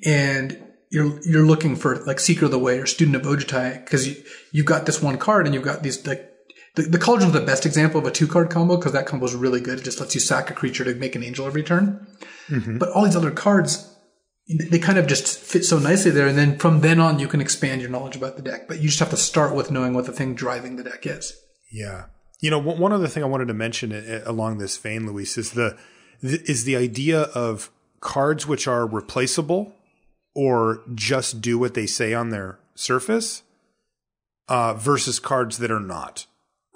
and you're looking for like Seeker of the Way or Student of Ojutai because you've got this one card and you've got these like. The Cauldron's the best example of a 2-card combo because that combo is really good. It just lets you sack a creature to make an angel every turn. But all these other cards, they kind of just fit so nicely there. And then from then on, you can expand your knowledge about the deck. But you just have to start with knowing what the thing driving the deck is. Yeah. One other thing I wanted to mention along this vein, Luis, is the idea of cards which are replaceable or just do what they say on their surface versus cards that are not.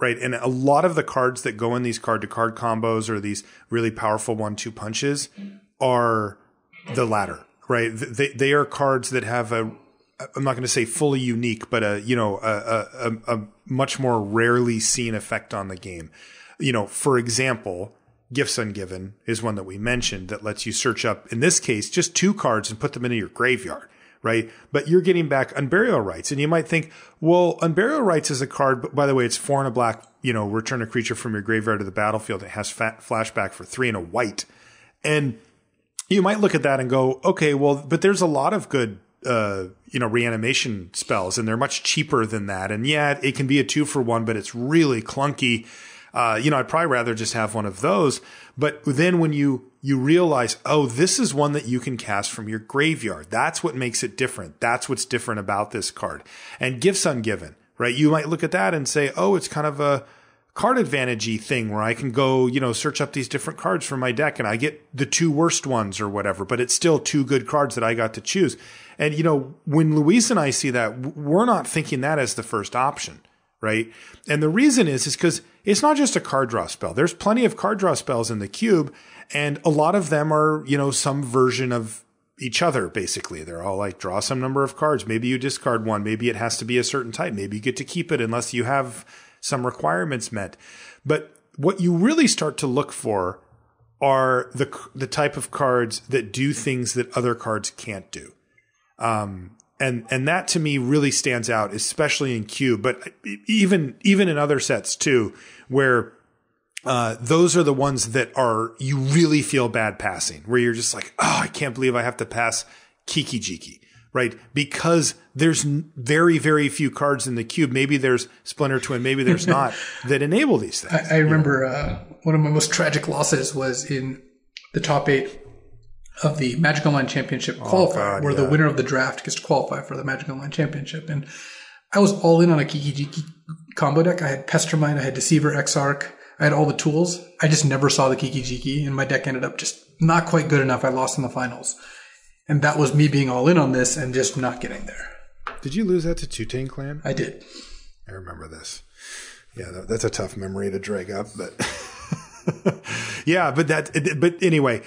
Right. And a lot of the cards that go in these card-to-card combos or these really powerful 1-2 punches are the latter. Right. They are cards that have I'm not going to say fully unique, but a much more rarely seen effect on the game. For example, Gifts Ungiven is one that we mentioned that lets you search up, in this case, just 2 cards and put them into your graveyard. Right. But you're getting back Unburial Rites. And you might think, well, Unburial Rites is a card, but by the way, it's 4 and a black, return a creature from your graveyard to the battlefield. It has flashback for 3 and a white. And you might look at that and go, okay, well, but there's a lot of good, reanimation spells and they're much cheaper than that. And yeah, it can be a 2-for-1, but it's really clunky. I'd probably rather just have one of those. But then when you realize, oh, this is one that you can cast from your graveyard. That's what makes it different. That's what's different about this card. And Gifts Ungiven, right? You might look at that and say, oh, it's kind of a card advantage-y thing where I can go, search up these different cards from my deck and I get the 2 worst ones or whatever, but it's still 2 good cards that I got to choose. And, when Luis and I see that, we're not thinking that as the first option. Right. And the reason is because it's not just a card draw spell. There's plenty of card draw spells in the Cube, and a lot of them are, some version of each other, basically. They're all like draw some number of cards. Maybe you discard one. Maybe it has to be a certain type. Maybe you get to keep it unless you have some requirements met. But what you really start to look for are the type of cards that do things that other cards can't do. And that to me really stands out, especially in Cube, but even in other sets too, where those are the ones that you really feel bad passing, where you're just like, oh, I can't believe I have to pass Kiki-Jiki, right? Because there's very, very few cards in the Cube. Maybe there's Splinter Twin, maybe there's not, that enable these things. I remember one of my most tragic losses was in the top 8 of the Magic Online Championship qualifier, where the winner of the draft gets to qualify for the Magic Online Championship. And I was all in on a Kiki-Jiki combo deck. I had Pestermite, I had Deceiver Exarch, I had all the tools. I just never saw the Kiki-Jiki, and my deck ended up just not quite good enough. I lost in the finals. And that was me being all in on this and just not getting there. Did you lose that to Tutane Clan? I did. I remember this. Yeah, that's a tough memory to drag up, but yeah, but anyway,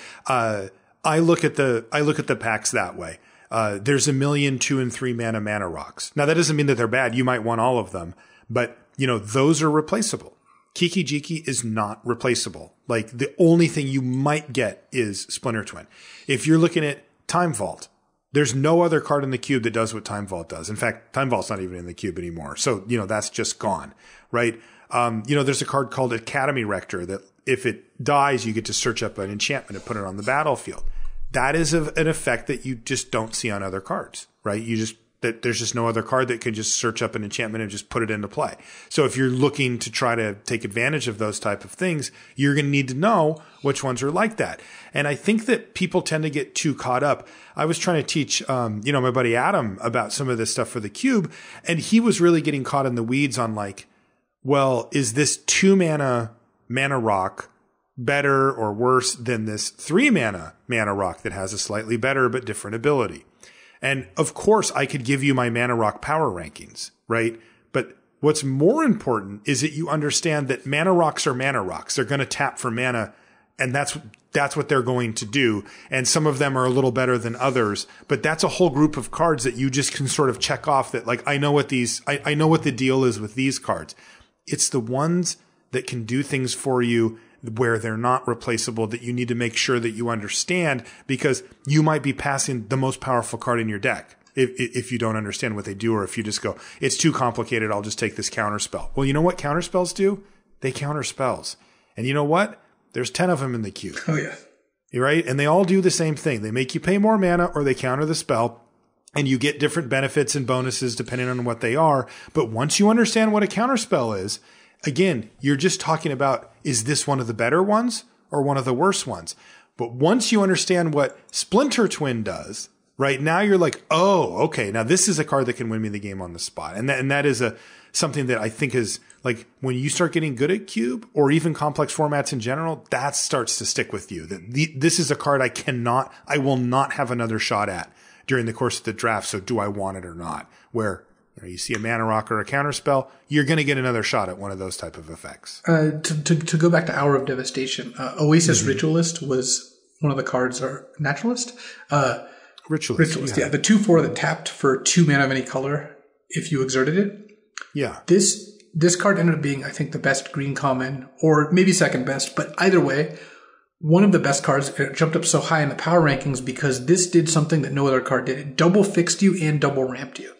I look at the packs that way. There's a million 2 and 3 mana rocks. Now that doesn't mean that they're bad. You might want all of them, but those are replaceable. Kiki Jiki is not replaceable. Like the only thing you might get is Splinter Twin. If you're looking at Time Vault, there's no other card in the cube that does what Time Vault does. In fact, Time Vault's not even in the cube anymore. So, that's just gone, right? There's a card called Academy Rector that if it dies, you get to search up an enchantment and put it on the battlefield. That is an effect that you just don't see on other cards, right? There's just no other card that can just search up an enchantment and just put it into play. So if you're looking to try to take advantage of those type of things, you're going to need to know which ones are like that. And I think that people tend to get too caught up. I was trying to teach, my buddy Adam about some of this stuff for the cube, and he was really getting caught in the weeds on like, well, is this 2 mana rock better or worse than this 3 mana rock that has a slightly better but different ability? And of course, I could give you my mana rock power rankings, right? But what's more important is that you understand that mana rocks are mana rocks. They're going to tap for mana, and that's what they're going to do. And some of them are a little better than others, but that's a whole group of cards that you just can sort of check off that, like, I know what the deal is with these cards. It's the ones that can do things for you where they're not replaceable that you need to make sure that you understand, because you might be passing the most powerful card in your deck if you don't understand what they do, or if you just go, it's too complicated, I'll just take this counter spell. Well, you know what counter spells do? They counter spells. And you know what? There's 10 of them in the cube. Oh, yeah. Right? And they all do the same thing. They make you pay more mana or they counter the spell, and you get different benefits and bonuses depending on what they are. But once you understand what a counter spell is, again, you're just talking about, is this one of the better ones or one of the worse ones? But once you understand what Splinter Twin does, right, now you're like, oh, okay, now this is a card that can win me the game on the spot. And that is something that I think is like, when you start getting good at cube or even complex formats in general, that starts to stick with you. This is a card I will not have another shot at during the course of the draft. So do I want it or not? Where you see a mana rock or a counter spell, you're going to get another shot at one of those type of effects. To go back to Hour of Devastation, Oasis Ritualist was one of the cards, or Naturalist? Ritualist, yeah. The 2/4 that tapped for 2 mana of any color if you exerted it. Yeah. This card ended up being, I think, the best green common, or maybe second best, but either way, one of the best cards. It jumped up so high in the power rankings because this did something that no other card did. It double fixed you and double ramped you.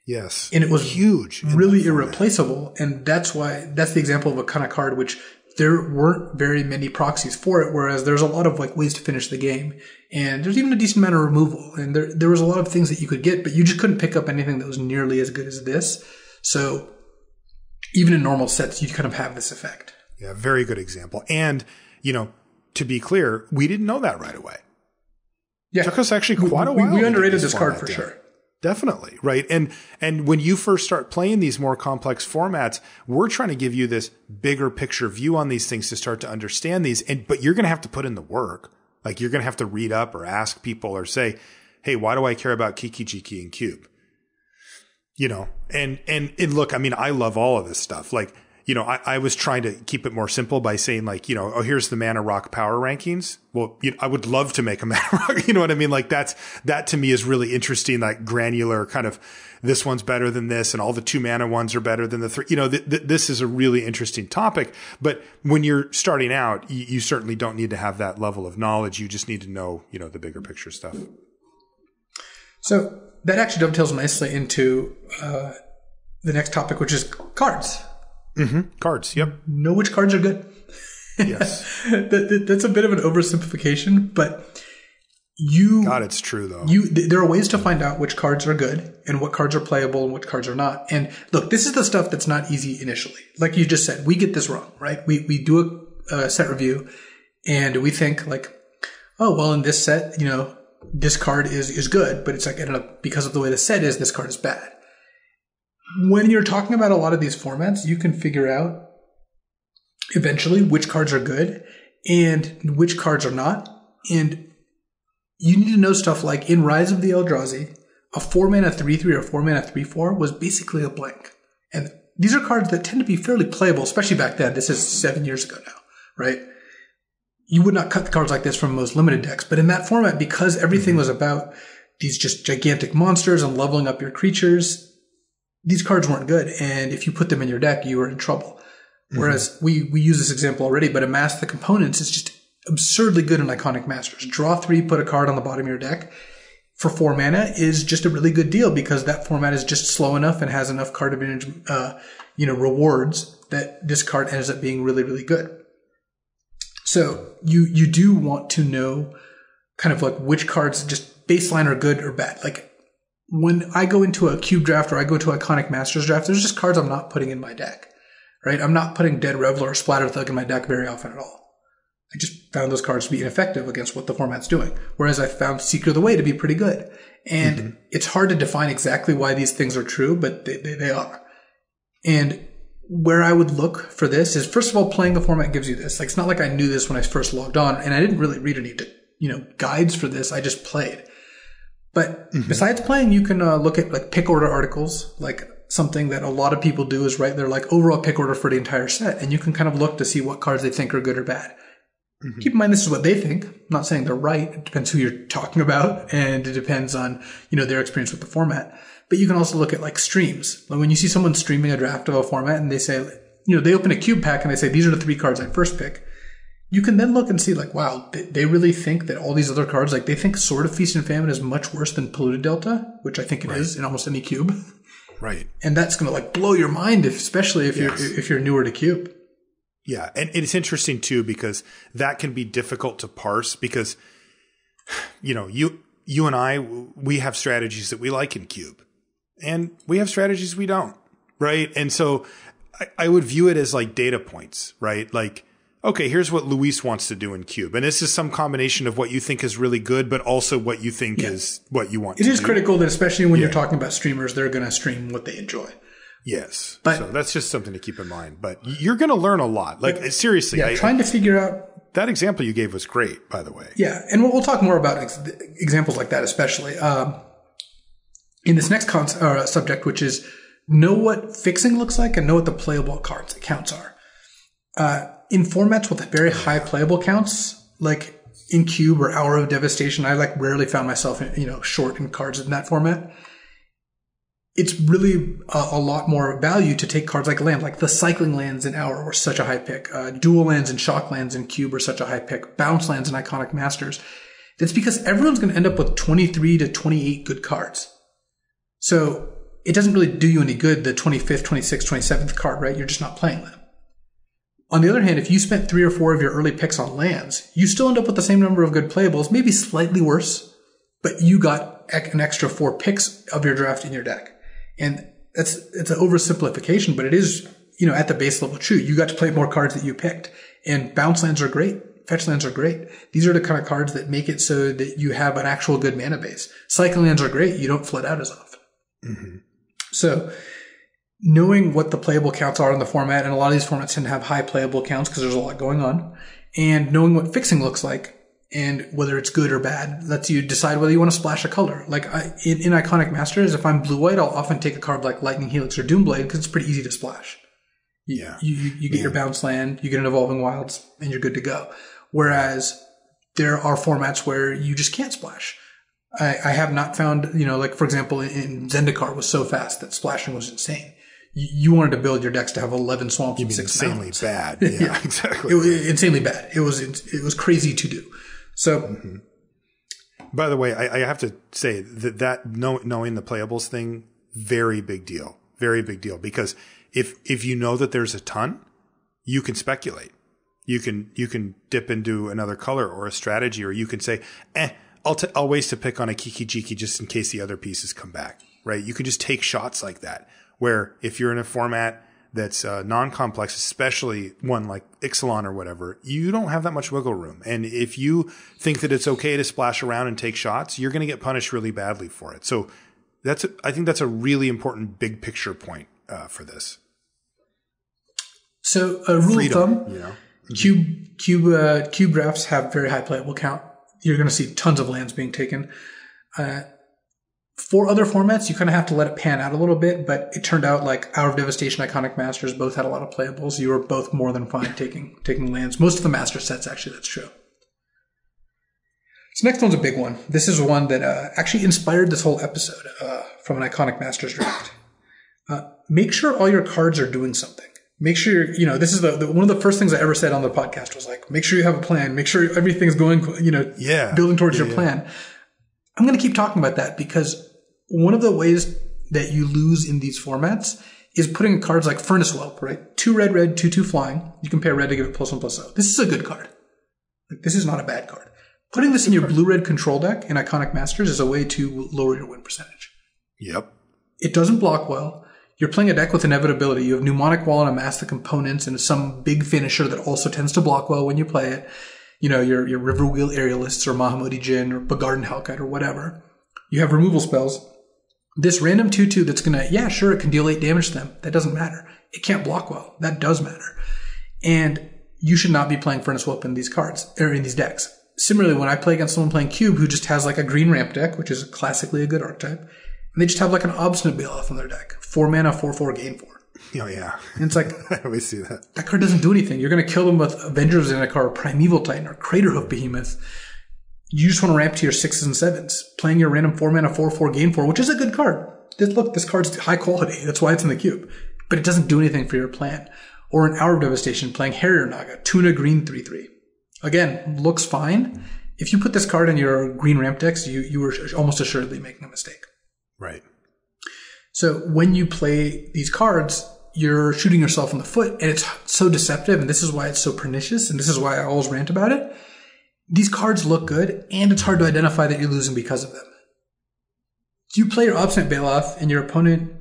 Yes. And it was huge, really irreplaceable. And that's the example of a kind of card which there weren't very many proxies for it, whereas there's a lot of like ways to finish the game. And there's even a decent amount of removal. And there was a lot of things that you could get, but you just couldn't pick up anything that was nearly as good as this. So even in normal sets, you kind of have this effect. Yeah, very good example. And, to be clear, we didn't know that right away. Yeah. It took us actually quite a while. We underrated this card for sure. Definitely. Right. And when you first start playing these more complex formats, we're trying to give you this bigger picture view on these things to start to understand these. But you're going to have to put in the work. Like, you're going to have to read up or ask people or say, hey, why do I care about Kiki Jiki and Cube? And look, I mean, I love all of this stuff. Like, I was trying to keep it more simple by saying, like, oh, here's the mana rock power rankings. Well, I would love to make a mana rock. You know what I mean? Like, that to me is really interesting, like granular kind of, this one's better than this, and all the 2 mana ones are better than the 3. This is a really interesting topic. But when you're starting out, you certainly don't need to have that level of knowledge. You just need to know, the bigger picture stuff. So that actually dovetails nicely into the next topic, which is cards. Mm-hmm. Cards, yep. Know which cards are good. Yes. That's a bit of an oversimplification, but God, it's true though. There are ways to find out which cards are good and what cards are playable and which cards are not. And look, this is the stuff that's not easy initially. Like you just said, we get this wrong, right? We do a set review and we think like, oh, well, in this set, this card is good, but it's like, because of the way the set is, this card is bad. When you're talking about a lot of these formats, you can figure out eventually which cards are good and which cards are not. And you need to know stuff like in Rise of the Eldrazi, a 4-mana 3/3 or 4-mana 3/4 was basically a blank. And these are cards that tend to be fairly playable, especially back then. This is 7 years ago now, right? you would not cut the cards like this from most limited decks. But in that format, because everything was about these just gigantic monsters and leveling up your creatures, these cards weren't good. And if you put them in your deck, you were in trouble. Whereas we use this example already, but Amass the Components is just absurdly good in Iconic Masters. Draw 3, put a card on the bottom of your deck for 4 mana is just a really good deal because that format is just slow enough and has enough card advantage, rewards that this card ends up being really, really good. So you do want to know kind of like which cards just baseline are good or bad. Like when I go into a cube draft or I go to Iconic Masters draft, there's just cards I'm not putting in my deck, right? I'm not putting Dead Reveler or Splatter Thug in my deck very often at all. I just found those cards to be ineffective against what the format's doing. Whereas I found Seeker of the Way to be pretty good. And it's hard to define exactly why these things are true, but they are. And where I would look for this is, first of all, playing the format gives you this. Like, it's not like I knew this when I first logged on, and I didn't really read any, guides for this. I just played. But besides playing, you can look at like pick order articles. Like something that a lot of people do is write their like overall pick order for the entire set, and you can kind of look to see what cards they think are good or bad. Keep in mind, this is what they think. I'm not saying they're right. It depends who you're talking about, and it depends on, their experience with the format. But you can also look at like streams. Like when you see someone streaming a draft of a format and they say, they open a cube pack and they say, these are the 3 cards I first pick. You can then look and see like, wow, they really think that all these other cards, like they think Sword of Feast and Famine is much worse than Polluted Delta, which I think it is in almost any cube. Right. And that's going to like blow your mind, especially if you're newer to cube. Yeah, and it's interesting too because that can be difficult to parse because, you and I, we have strategies that we like in cube, and we have strategies we don't, right? And so I would view it as like data points, right? Like, okay, here's what Luis wants to do in cube, and this is some combination of what you think is really good, but also what you think is what you want. It is critical that especially when you're talking about streamers, they're going to stream what they enjoy. Yes. But, so that's just something to keep in mind. But you're going to learn a lot. Like, seriously. Yeah, trying to figure out. That example you gave was great, by the way. Yeah. And we'll talk more about examples like that, especially. In this next subject, which is know what fixing looks like and know what the playable counts are. In formats with very high playable counts, like in Cube or Hour of Devastation, I like rarely found myself, short in cards in that format. It's really a lot more value to take cards like land, like the cycling lands in Hour were such a high pick. Dual lands and shock lands in Cube are such a high pick. Bounce lands in Iconic Masters. That's because everyone's going to end up with 23 to 28 good cards. So it doesn't really do you any good, the 25th, 26th, 27th card, right? You're just not playing them. On the other hand, if you spent 3 or 4 of your early picks on lands, you still end up with the same number of good playables, maybe slightly worse, but you got an extra 4 picks of your draft in your deck. And it's an oversimplification, but it is, at the base level true. You got to play more cards that you picked. And bounce lands are great. Fetch lands are great. These are the kind of cards that make it so that you have an actual good mana base. Cycling lands are great. You don't flood out as often. So knowing what the playable counts are in the format, and a lot of these formats tend to have high playable counts because there's a lot going on, and knowing what fixing looks like, and whether it's good or bad lets you decide whether you want to splash a color. Like in Iconic Masters, if I'm blue-white, I'll often take a card like Lightning Helix or Doomblade because it's pretty easy to splash. You get your bounce land, you get an Evolving Wilds, and you're good to go. Whereas there are formats where you just can't splash. I have not found, like for example, in Zendikar was so fast that splashing was insane. You wanted to build your decks to have 11 swamps and 6 insanely mountains. Bad. Yeah, exactly. It was insanely bad. It was crazy to do. So, by the way, I have to say that knowing the playables thing, very big deal, because if you know that there's a ton, you can speculate. You can dip into another color or a strategy, or you can say, I'll waste a pick on a Kiki Jiki just in case the other pieces come back, right? You can just take shots like that, where if you're in a format that's non-complex, especially one like Ixalan or whatever, you don't have that much wiggle room. And if you think that it's okay to splash around and take shots, you're going to get punished really badly for it. So I think that's a really important big picture point for this. So a rule of thumb, cube drafts have very high playable count. You're going to see tons of lands being taken. For other formats, you kind of have to let it pan out a little bit, but it turned out like Hour of Devastation, Iconic Masters both had a lot of playables. You were both more than fine taking lands. Most of the master sets, actually, that's true. So next one's a big one. This is one that actually inspired this whole episode from an Iconic Masters draft. Make sure all your cards are doing something. Make sure this is one of the first things I ever said on the podcast was like, make sure you have a plan. Make sure everything's going, building towards your plan. I'm going to keep talking about that because one of the ways that you lose in these formats is putting cards like Furnace Whelp, right? 2 red, 2/2 flying. You can pay red to give it +1/+0. This is a good card. Like, this is not a bad card. Putting this in your blue-red control deck in Iconic Masters is a way to lower your win percentage. Yep. It doesn't block well. You're playing a deck with inevitability. You have Mnemonic Wall and Amass the Components and some big finisher that also tends to block well when you play it. Your Riverwheel Aerialists or Mahamudi Jinn or Begarden Hellkite or whatever. You have removal spells. This random 2/2 that's going to, sure, it can deal 8 damage to them. That doesn't matter. It can't block well. That does matter. And you should not be playing Furnace Whelp in these cards, or in these decks. Similarly, when I play against someone playing Cube who just has like a green ramp deck, which is classically a good archetype, and they just have like an Obstinate Bailoff on their deck. 4 mana, 4/4, gain 4. Oh, yeah. And it's like, I always see that. That card doesn't do anything. You're going to kill them with Avengers Zendikar or Primeval Titan or Craterhoof Behemoth. You just want to ramp to your 6s and 7s. Playing your random 4 mana, 4/4, gain 4, which is a good card. This card's high quality. That's why it's in the cube. But it doesn't do anything for your plan. Or an Hour of Devastation, playing Harrier Naga, Tuna green 3/3. Again, looks fine. If you put this card in your green ramp decks, you were almost assuredly making a mistake. Right. So when you play these cards, you're shooting yourself in the foot, and it's so deceptive, and this is why it's so pernicious, and this is why I always rant about it. These cards look good, and it's hard to identify that you're losing because of them. You play your Obstinate Bailoff, and your opponent,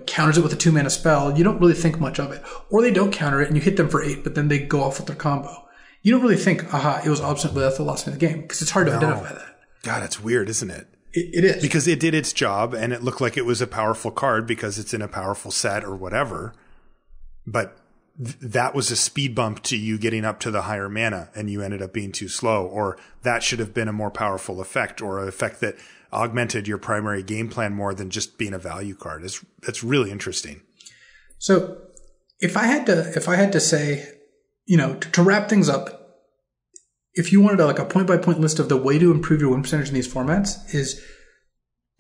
counters it with a 2-mana spell. You don't really think much of it. Or they don't counter it, and you hit them for 8, but then they go off with their combo. You don't really think, it was Obstinate Bailoff that lost me the game, because it's hard to identify that. God, it's weird, isn't it? It is. Because it did its job, and it looked like it was a powerful card because it's in a powerful set or whatever. But that was a speed bump to you getting up to the higher mana, and you ended up being too slow. Or that should have been a more powerful effect, or an effect that augmented your primary game plan more than just being a value card. It's really interesting. So if I had to say, to wrap things up, if you wanted a point-by-point list of the way to improve your win percentage in these formats is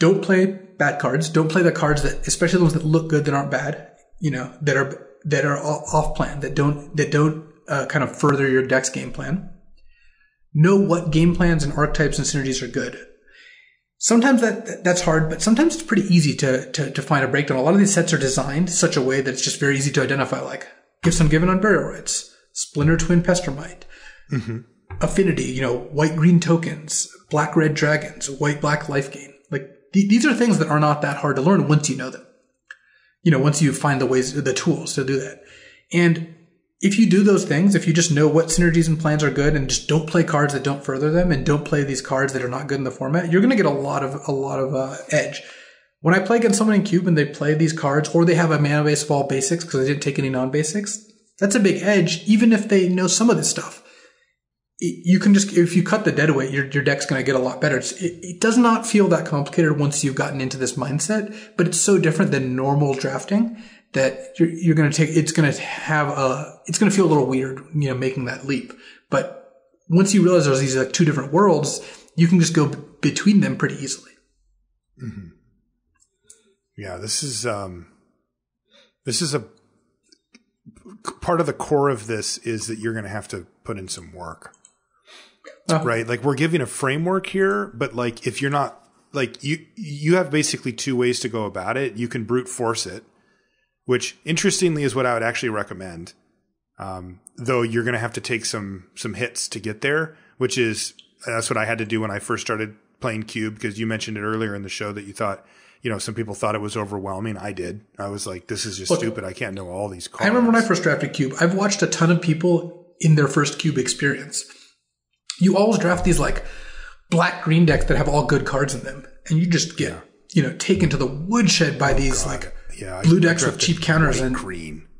don't play bad cards. Don't play the cards that, especially the ones that look good that aren't bad, that are off plan, that don't kind of further your deck's game plan. Know what game plans and archetypes and synergies are good. Sometimes that's hard, but sometimes it's pretty easy to find a breakdown. A lot of these sets are designed such a way that it's just very easy to identify, like Gifts Ungiven on Burial Rites, Splinter Twin Pestermite, Affinity, white-green tokens, black-red dragons, white-black life gain. Like, these are things that are not that hard to learn once you know them. Once you find the tools to do that. And if you do those things, if you just know what synergies and plans are good and just don't play cards that don't further them and don't play these cards that are not good in the format, you're going to get a lot of edge. When I play against someone in Cube and they play these cards, or they have a mana-based fall basics because they didn't take any non-basics, that's a big edge, even if they know some of this stuff. You can just, if you cut the dead weight, your deck's going to get a lot better. It does not feel that complicated once you've gotten into this mindset, but it's so different than normal drafting that you're going to take, it's going to feel a little weird, making that leap. But once you realize there's these two different worlds, you can just go between them pretty easily. Mm-hmm. Yeah, this is a part of the core of this is that you're going to have to put in some work. Right? Like, we're giving a framework here, but like, if you're not, like, you have basically 2 ways to go about it. You can brute force it, which interestingly is what I would actually recommend. Though you're going to have to take some hits to get there, that's what I had to do when I first started playing Cube, because you mentioned it earlier in the show that you thought, some people thought it was overwhelming. I did. I was like, this is just stupid. I can't know all these cards. I remember when I first drafted Cube, I've watched a ton of people in their first Cube experience. You always draft these like black-green decks that have all good cards in them, and you just get, taken to the woodshed by these blue decks with cheap counters and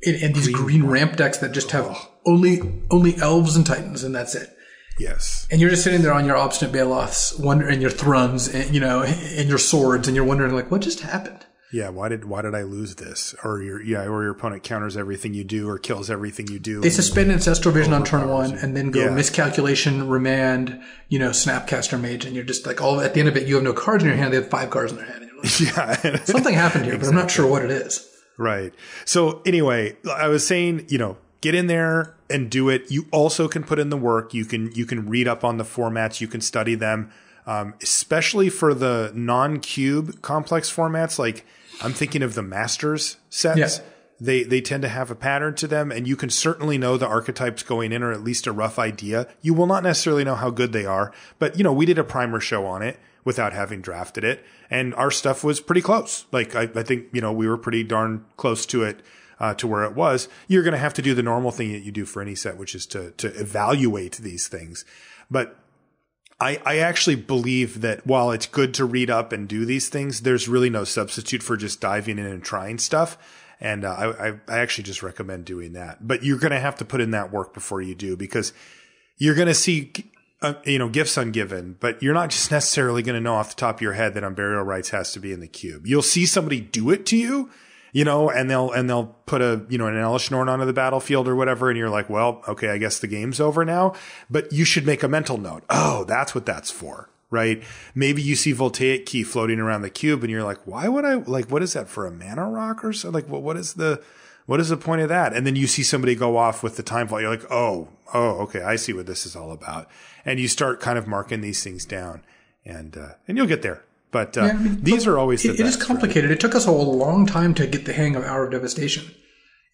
these green ramp decks that just have only elves and titans, and that's it. Yes. And you're just sitting there on your obstinate Baloths, and your Thruns, and, and your swords, and you're wondering, like, what just happened? Yeah, why did I lose this? Or your opponent counters everything you do or kills everything you do. They suspend Ancestral Vision on turn 1 and then go Miscalculation, Remand, Snapcaster Mage, and you're just like, all at the end of it, you have no cards in your hand. They have 5 cards in their hand. And you're like, something happened here, but I'm not sure what it is. Right. So anyway, I was saying, get in there and do it. You also can put in the work. You can read up on the formats. You can study them, especially for the non-cube complex formats. Like I'm thinking of the Masters sets. Yeah. They tend to have a pattern to them, and you can certainly know the archetypes going in, or at least a rough idea. You will not necessarily know how good they are, but we did a primer show on it without having drafted it, and our stuff was pretty close. Like I think we were pretty darn close to it. To where it was. You're going to have to do the normal thing that you do for any set, which is to evaluate these things. But I actually believe that while it's good to read up and do these things, there's really no substitute for just diving in and trying stuff. And I actually just recommend doing that. But you're going to have to put in that work before you do, because you're going to see gifts ungiven, but you're not just necessarily going to know off the top of your head that Unburial Rites has to be in the cube. You'll see somebody do it to you. And they'll put an Elish Norn onto the battlefield or whatever. And you're like, well, okay, I guess the game's over now, but you should make a mental note. Oh, that's what that's for, right? Maybe you see Voltaic Key floating around the cube and you're like, why would I what is that, for a mana rock or so? Like, what is the point of that? And then you see somebody go off with the Time Vault. You're like, oh, okay. I see what this is all about. And you start kind of marking these things down and you'll get there. But these are always the best. It is complicated. Right? It took us a long time to get the hang of Hour of Devastation.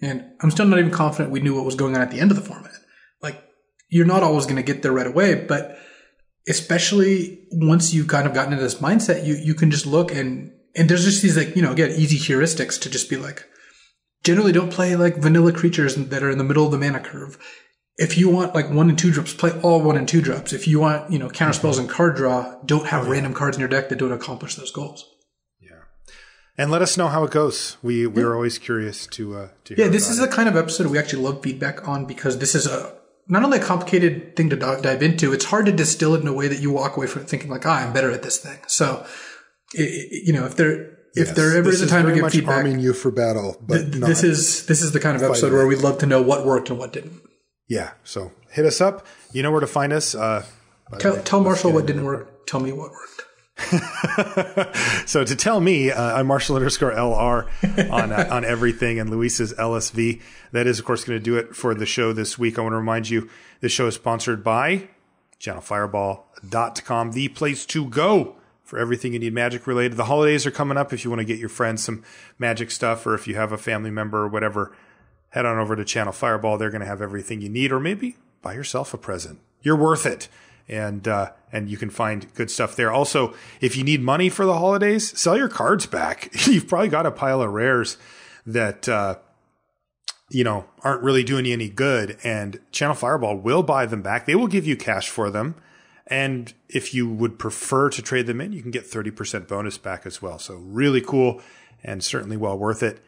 And I'm still not even confident we knew what was going on at the end of the format. Like, you're not always going to get there right away, but especially once you've kind of gotten into this mindset, you can just look and there's just these, like, again, easy heuristics to just be like, generally don't play like vanilla creatures that are in the middle of the mana curve. If you want like 1 and 2 drops, play all 1 and 2 drops. If you want, counter spells and card draw, don't have random cards in your deck that don't accomplish those goals. Yeah. And let us know how it goes. We're always curious to hear. Yeah, this is the kind of episode we actually love feedback on, because this is not only a complicated thing to dive into, it's hard to distill it in a way that you walk away from it thinking like, I'm better at this thing. So, if there ever is a time to give feedback, arming you for battle, but this is the kind of episode where we'd love to know what worked and what didn't. Yeah, so hit us up. You know where to find us. Tell Marshall what didn't work. Tell me what worked. So to tell me, I'm Marshall_LR on everything, and Luis is LSV. That is, of course, going to do it for the show this week. I want to remind you, this show is sponsored by ChannelFireball.com, the place to go for everything you need Magic related. The holidays are coming up. If you want to get your friends some Magic stuff, or if you have a family member or whatever, head on over to Channel Fireball. They're going to have everything you need, or maybe buy yourself a present. You're worth it. And you can find good stuff there. Also, if you need money for the holidays, sell your cards back. You've probably got a pile of rares that, aren't really doing you any good. And Channel Fireball will buy them back. They will give you cash for them. And if you would prefer to trade them in, you can get 30% bonus back as well. So really cool and certainly well worth it.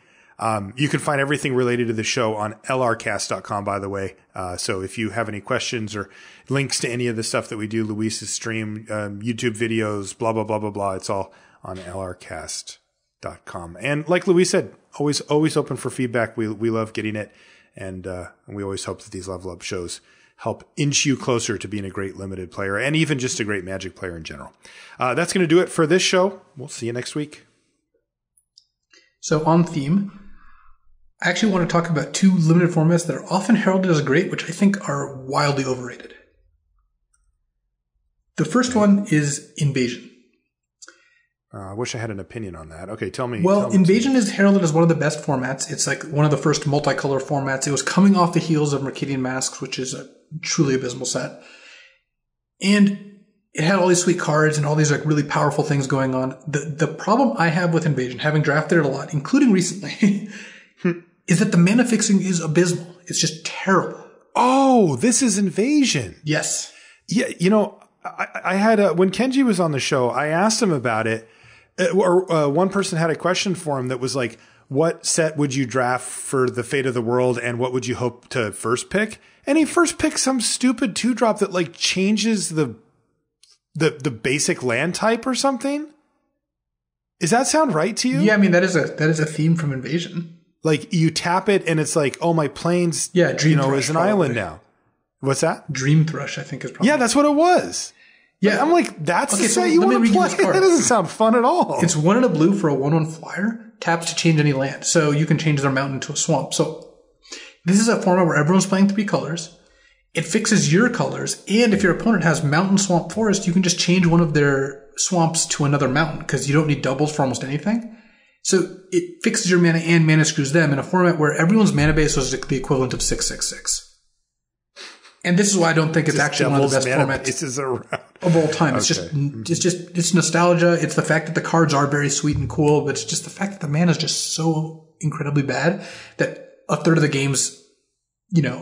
You can find everything related to the show on lrcast.com, by the way. So if you have any questions or links to any of the stuff that we do, Luis's stream, YouTube videos, blah, blah, blah, blah, blah, it's all on lrcast.com. And like Luis said, always open for feedback. We love getting it. And we always hope that these level up shows help inch you closer to being a great limited player and even just a great Magic player in general. That's going to do it for this show. We'll see you next week. So on theme, I actually want to talk about 2 limited formats that are often heralded as great, which I think are wildly overrated. The first one is Invasion. I wish I had an opinion on that. Okay, tell me. Well, Invasion is heralded as one of the best formats. It's like one of the first multicolor formats. It was coming off the heels of Mercadian Masks, which is a truly abysmal set. And it had all these sweet cards and all these like really powerful things going on. The problem I have with Invasion, having drafted it a lot, including recently, is that the mana fixing is abysmal. It's just terrible. Oh, this is Invasion. Yes. Yeah, I had when Kenji was on the show, I asked him about it. One person had a question for him that was like, what set would you draft for the Fate of the World, and what would you hope to first pick? And he first picked some stupid 2-drop that like changes the basic land type or something. Does that sound right to you? Yeah, I mean that is a theme from Invasion. Like you tap it and it's like, oh, my plains, Dream Thrush, is an island now. What's that? Dream Thrush, I think is probably. Yeah, that's what it was. Yeah, I'm like, that's the set you want to play. That doesn't sound fun at all. It's 1 and a blue for a 1/1 flyer. Taps to change any land, so you can change their mountain to a swamp. So this is a format where everyone's playing 3 colors. It fixes your colors, and if your opponent has mountain, swamp, forest, you can just change one of their swamps to another mountain because you don't need doubles for almost anything. So it fixes your mana and mana screws them in a format where everyone's mana base was the equivalent of 6/6/6. And this is why I don't think it's actually one of the best formats of all time. It's it's nostalgia. It's the fact that the cards are very sweet and cool, but it's just the fact that the mana is just so incredibly bad that a third of the games,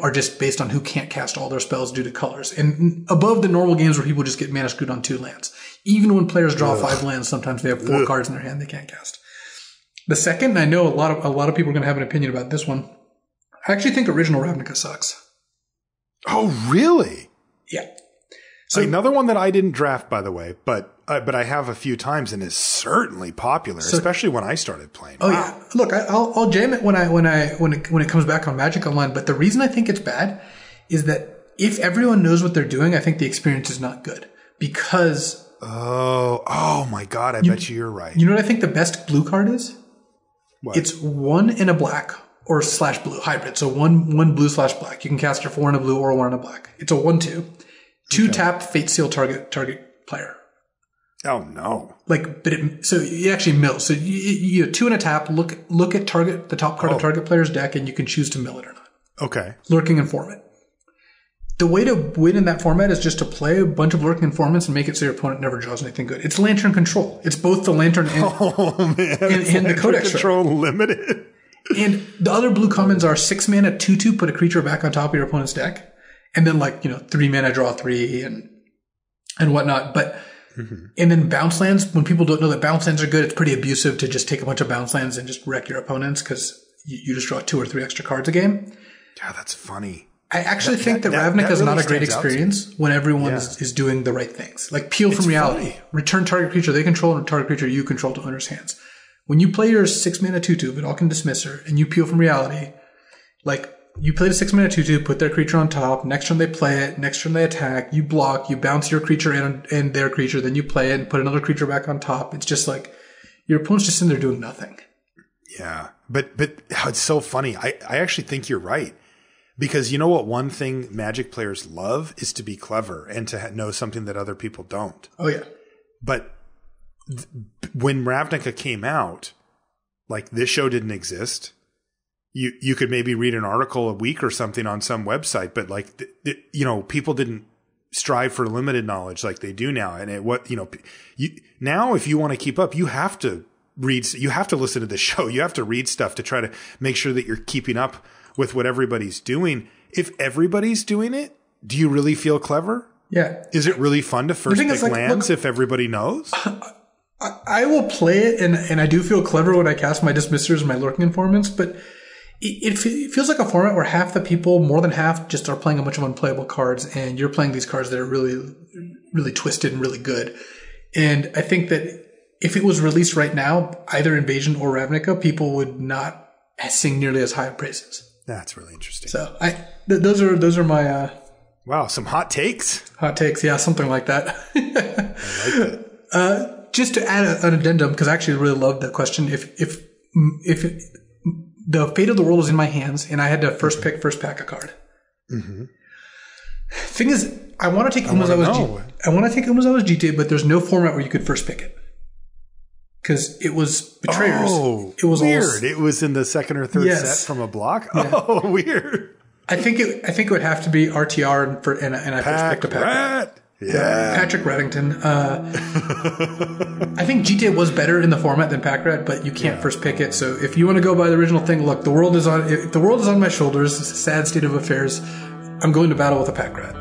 are just based on who can't cast all their spells due to colors. And above the normal games where people just get mana screwed on 2 lands. Even when players draw 5 lands, sometimes they have 4 cards in their hand they can't cast. The second, I know a lot of people are going to have an opinion about this one. I actually think original Ravnica sucks. Oh, really? Yeah. So another one that I didn't draft, by the way, but I have a few times and is certainly popular, especially when I started playing. Oh yeah. Look, I'll jam it when it comes back on Magic Online. But the reason I think it's bad is that if everyone knows what they're doing, I think the experience is not good because. Oh my God! I bet you're right. You know what I think the best blue card is? What? It's 1 in a black. Or /blue hybrid. So one blue /black. You can cast your 4 in a blue or 1 in a black. It's a 1/2. 2 tap Fate Seal target player. Oh no! So it actually mills. So you 2 in a tap. Look at the top card of target player's deck, and you can choose to mill it or not. Okay. Lurking Informant. The way to win in that format is just to play a bunch of Lurking Informants and make it so your opponent never draws anything good. It's Lantern Control. It's both the Lantern and the Codex Control limited. And the other blue commons are 6 mana, 2/2, put a creature back on top of your opponent's deck. And then 3 mana, draw 3 and whatnot. But, and then bounce lands, when people don't know that bounce lands are good, it's pretty abusive to just take a bunch of bounce lands and just wreck your opponents because you just draw 2 or 3 extra cards a game. Yeah, that's funny. I actually think that Ravnica is not a great experience when everyone is doing the right things. Like Peel from Reality. Funny. Return target creature they control and target creature you control to owner's hands. When you play your 6 mana 2/2, but all can dismiss her, and you Peel from Reality, you played a 6 mana 2/2, put their creature on top, next turn they play it, next turn they attack, you block, you bounce your creature and their creature, then you play it and put another creature back on top. It's just like, your opponent's just in there doing nothing. Yeah. But it's so funny. I actually think you're right. Because you know what one thing Magic players love is to be clever and to know something that other people don't. Oh, yeah. But when Ravnica came out, this show didn't exist. You could maybe read an article a week or something on some website, but people didn't strive for limited knowledge like they do now. And now if you want to keep up, you have to read, you have to listen to the show. You have to read stuff to try to make sure that you're keeping up with what everybody's doing. If everybody's doing it, do you really feel clever? Yeah. Is it really fun to first pick lands if everybody knows? I will play it, and I do feel clever when I cast my Dismissers and my Lurking Informants, but it feels like a format where half the people, more than half, just are playing a bunch of unplayable cards, and you're playing these cards that are really, really twisted and really good. And I think that if it was released right now, either Invasion or Ravnica, people would not sing nearly as high of praises. That's really interesting. So those are my wow, some hot takes. Hot takes, yeah, something like that. I like that. Just to add an addendum, because I actually really love that question. If the Fate of the World was in my hands and I had to first pack a card. Mm-hmm. Thing is, I want to take Umezawa's GTA, but there's no format where you could first pick it. Because it was Betrayers. Oh, it was weird. It was in the second or third set from a block. Yeah. Oh, weird. I think it would have to be RTR and I first picked a pack. Yeah. Patrick Reddington. I think GTA was better in the format than Pack Rat, but you can't first pick it. So if you want to go by the original thing, look, if the world is on my shoulders. It's a sad state of affairs. I'm going to battle with a Pack Rat.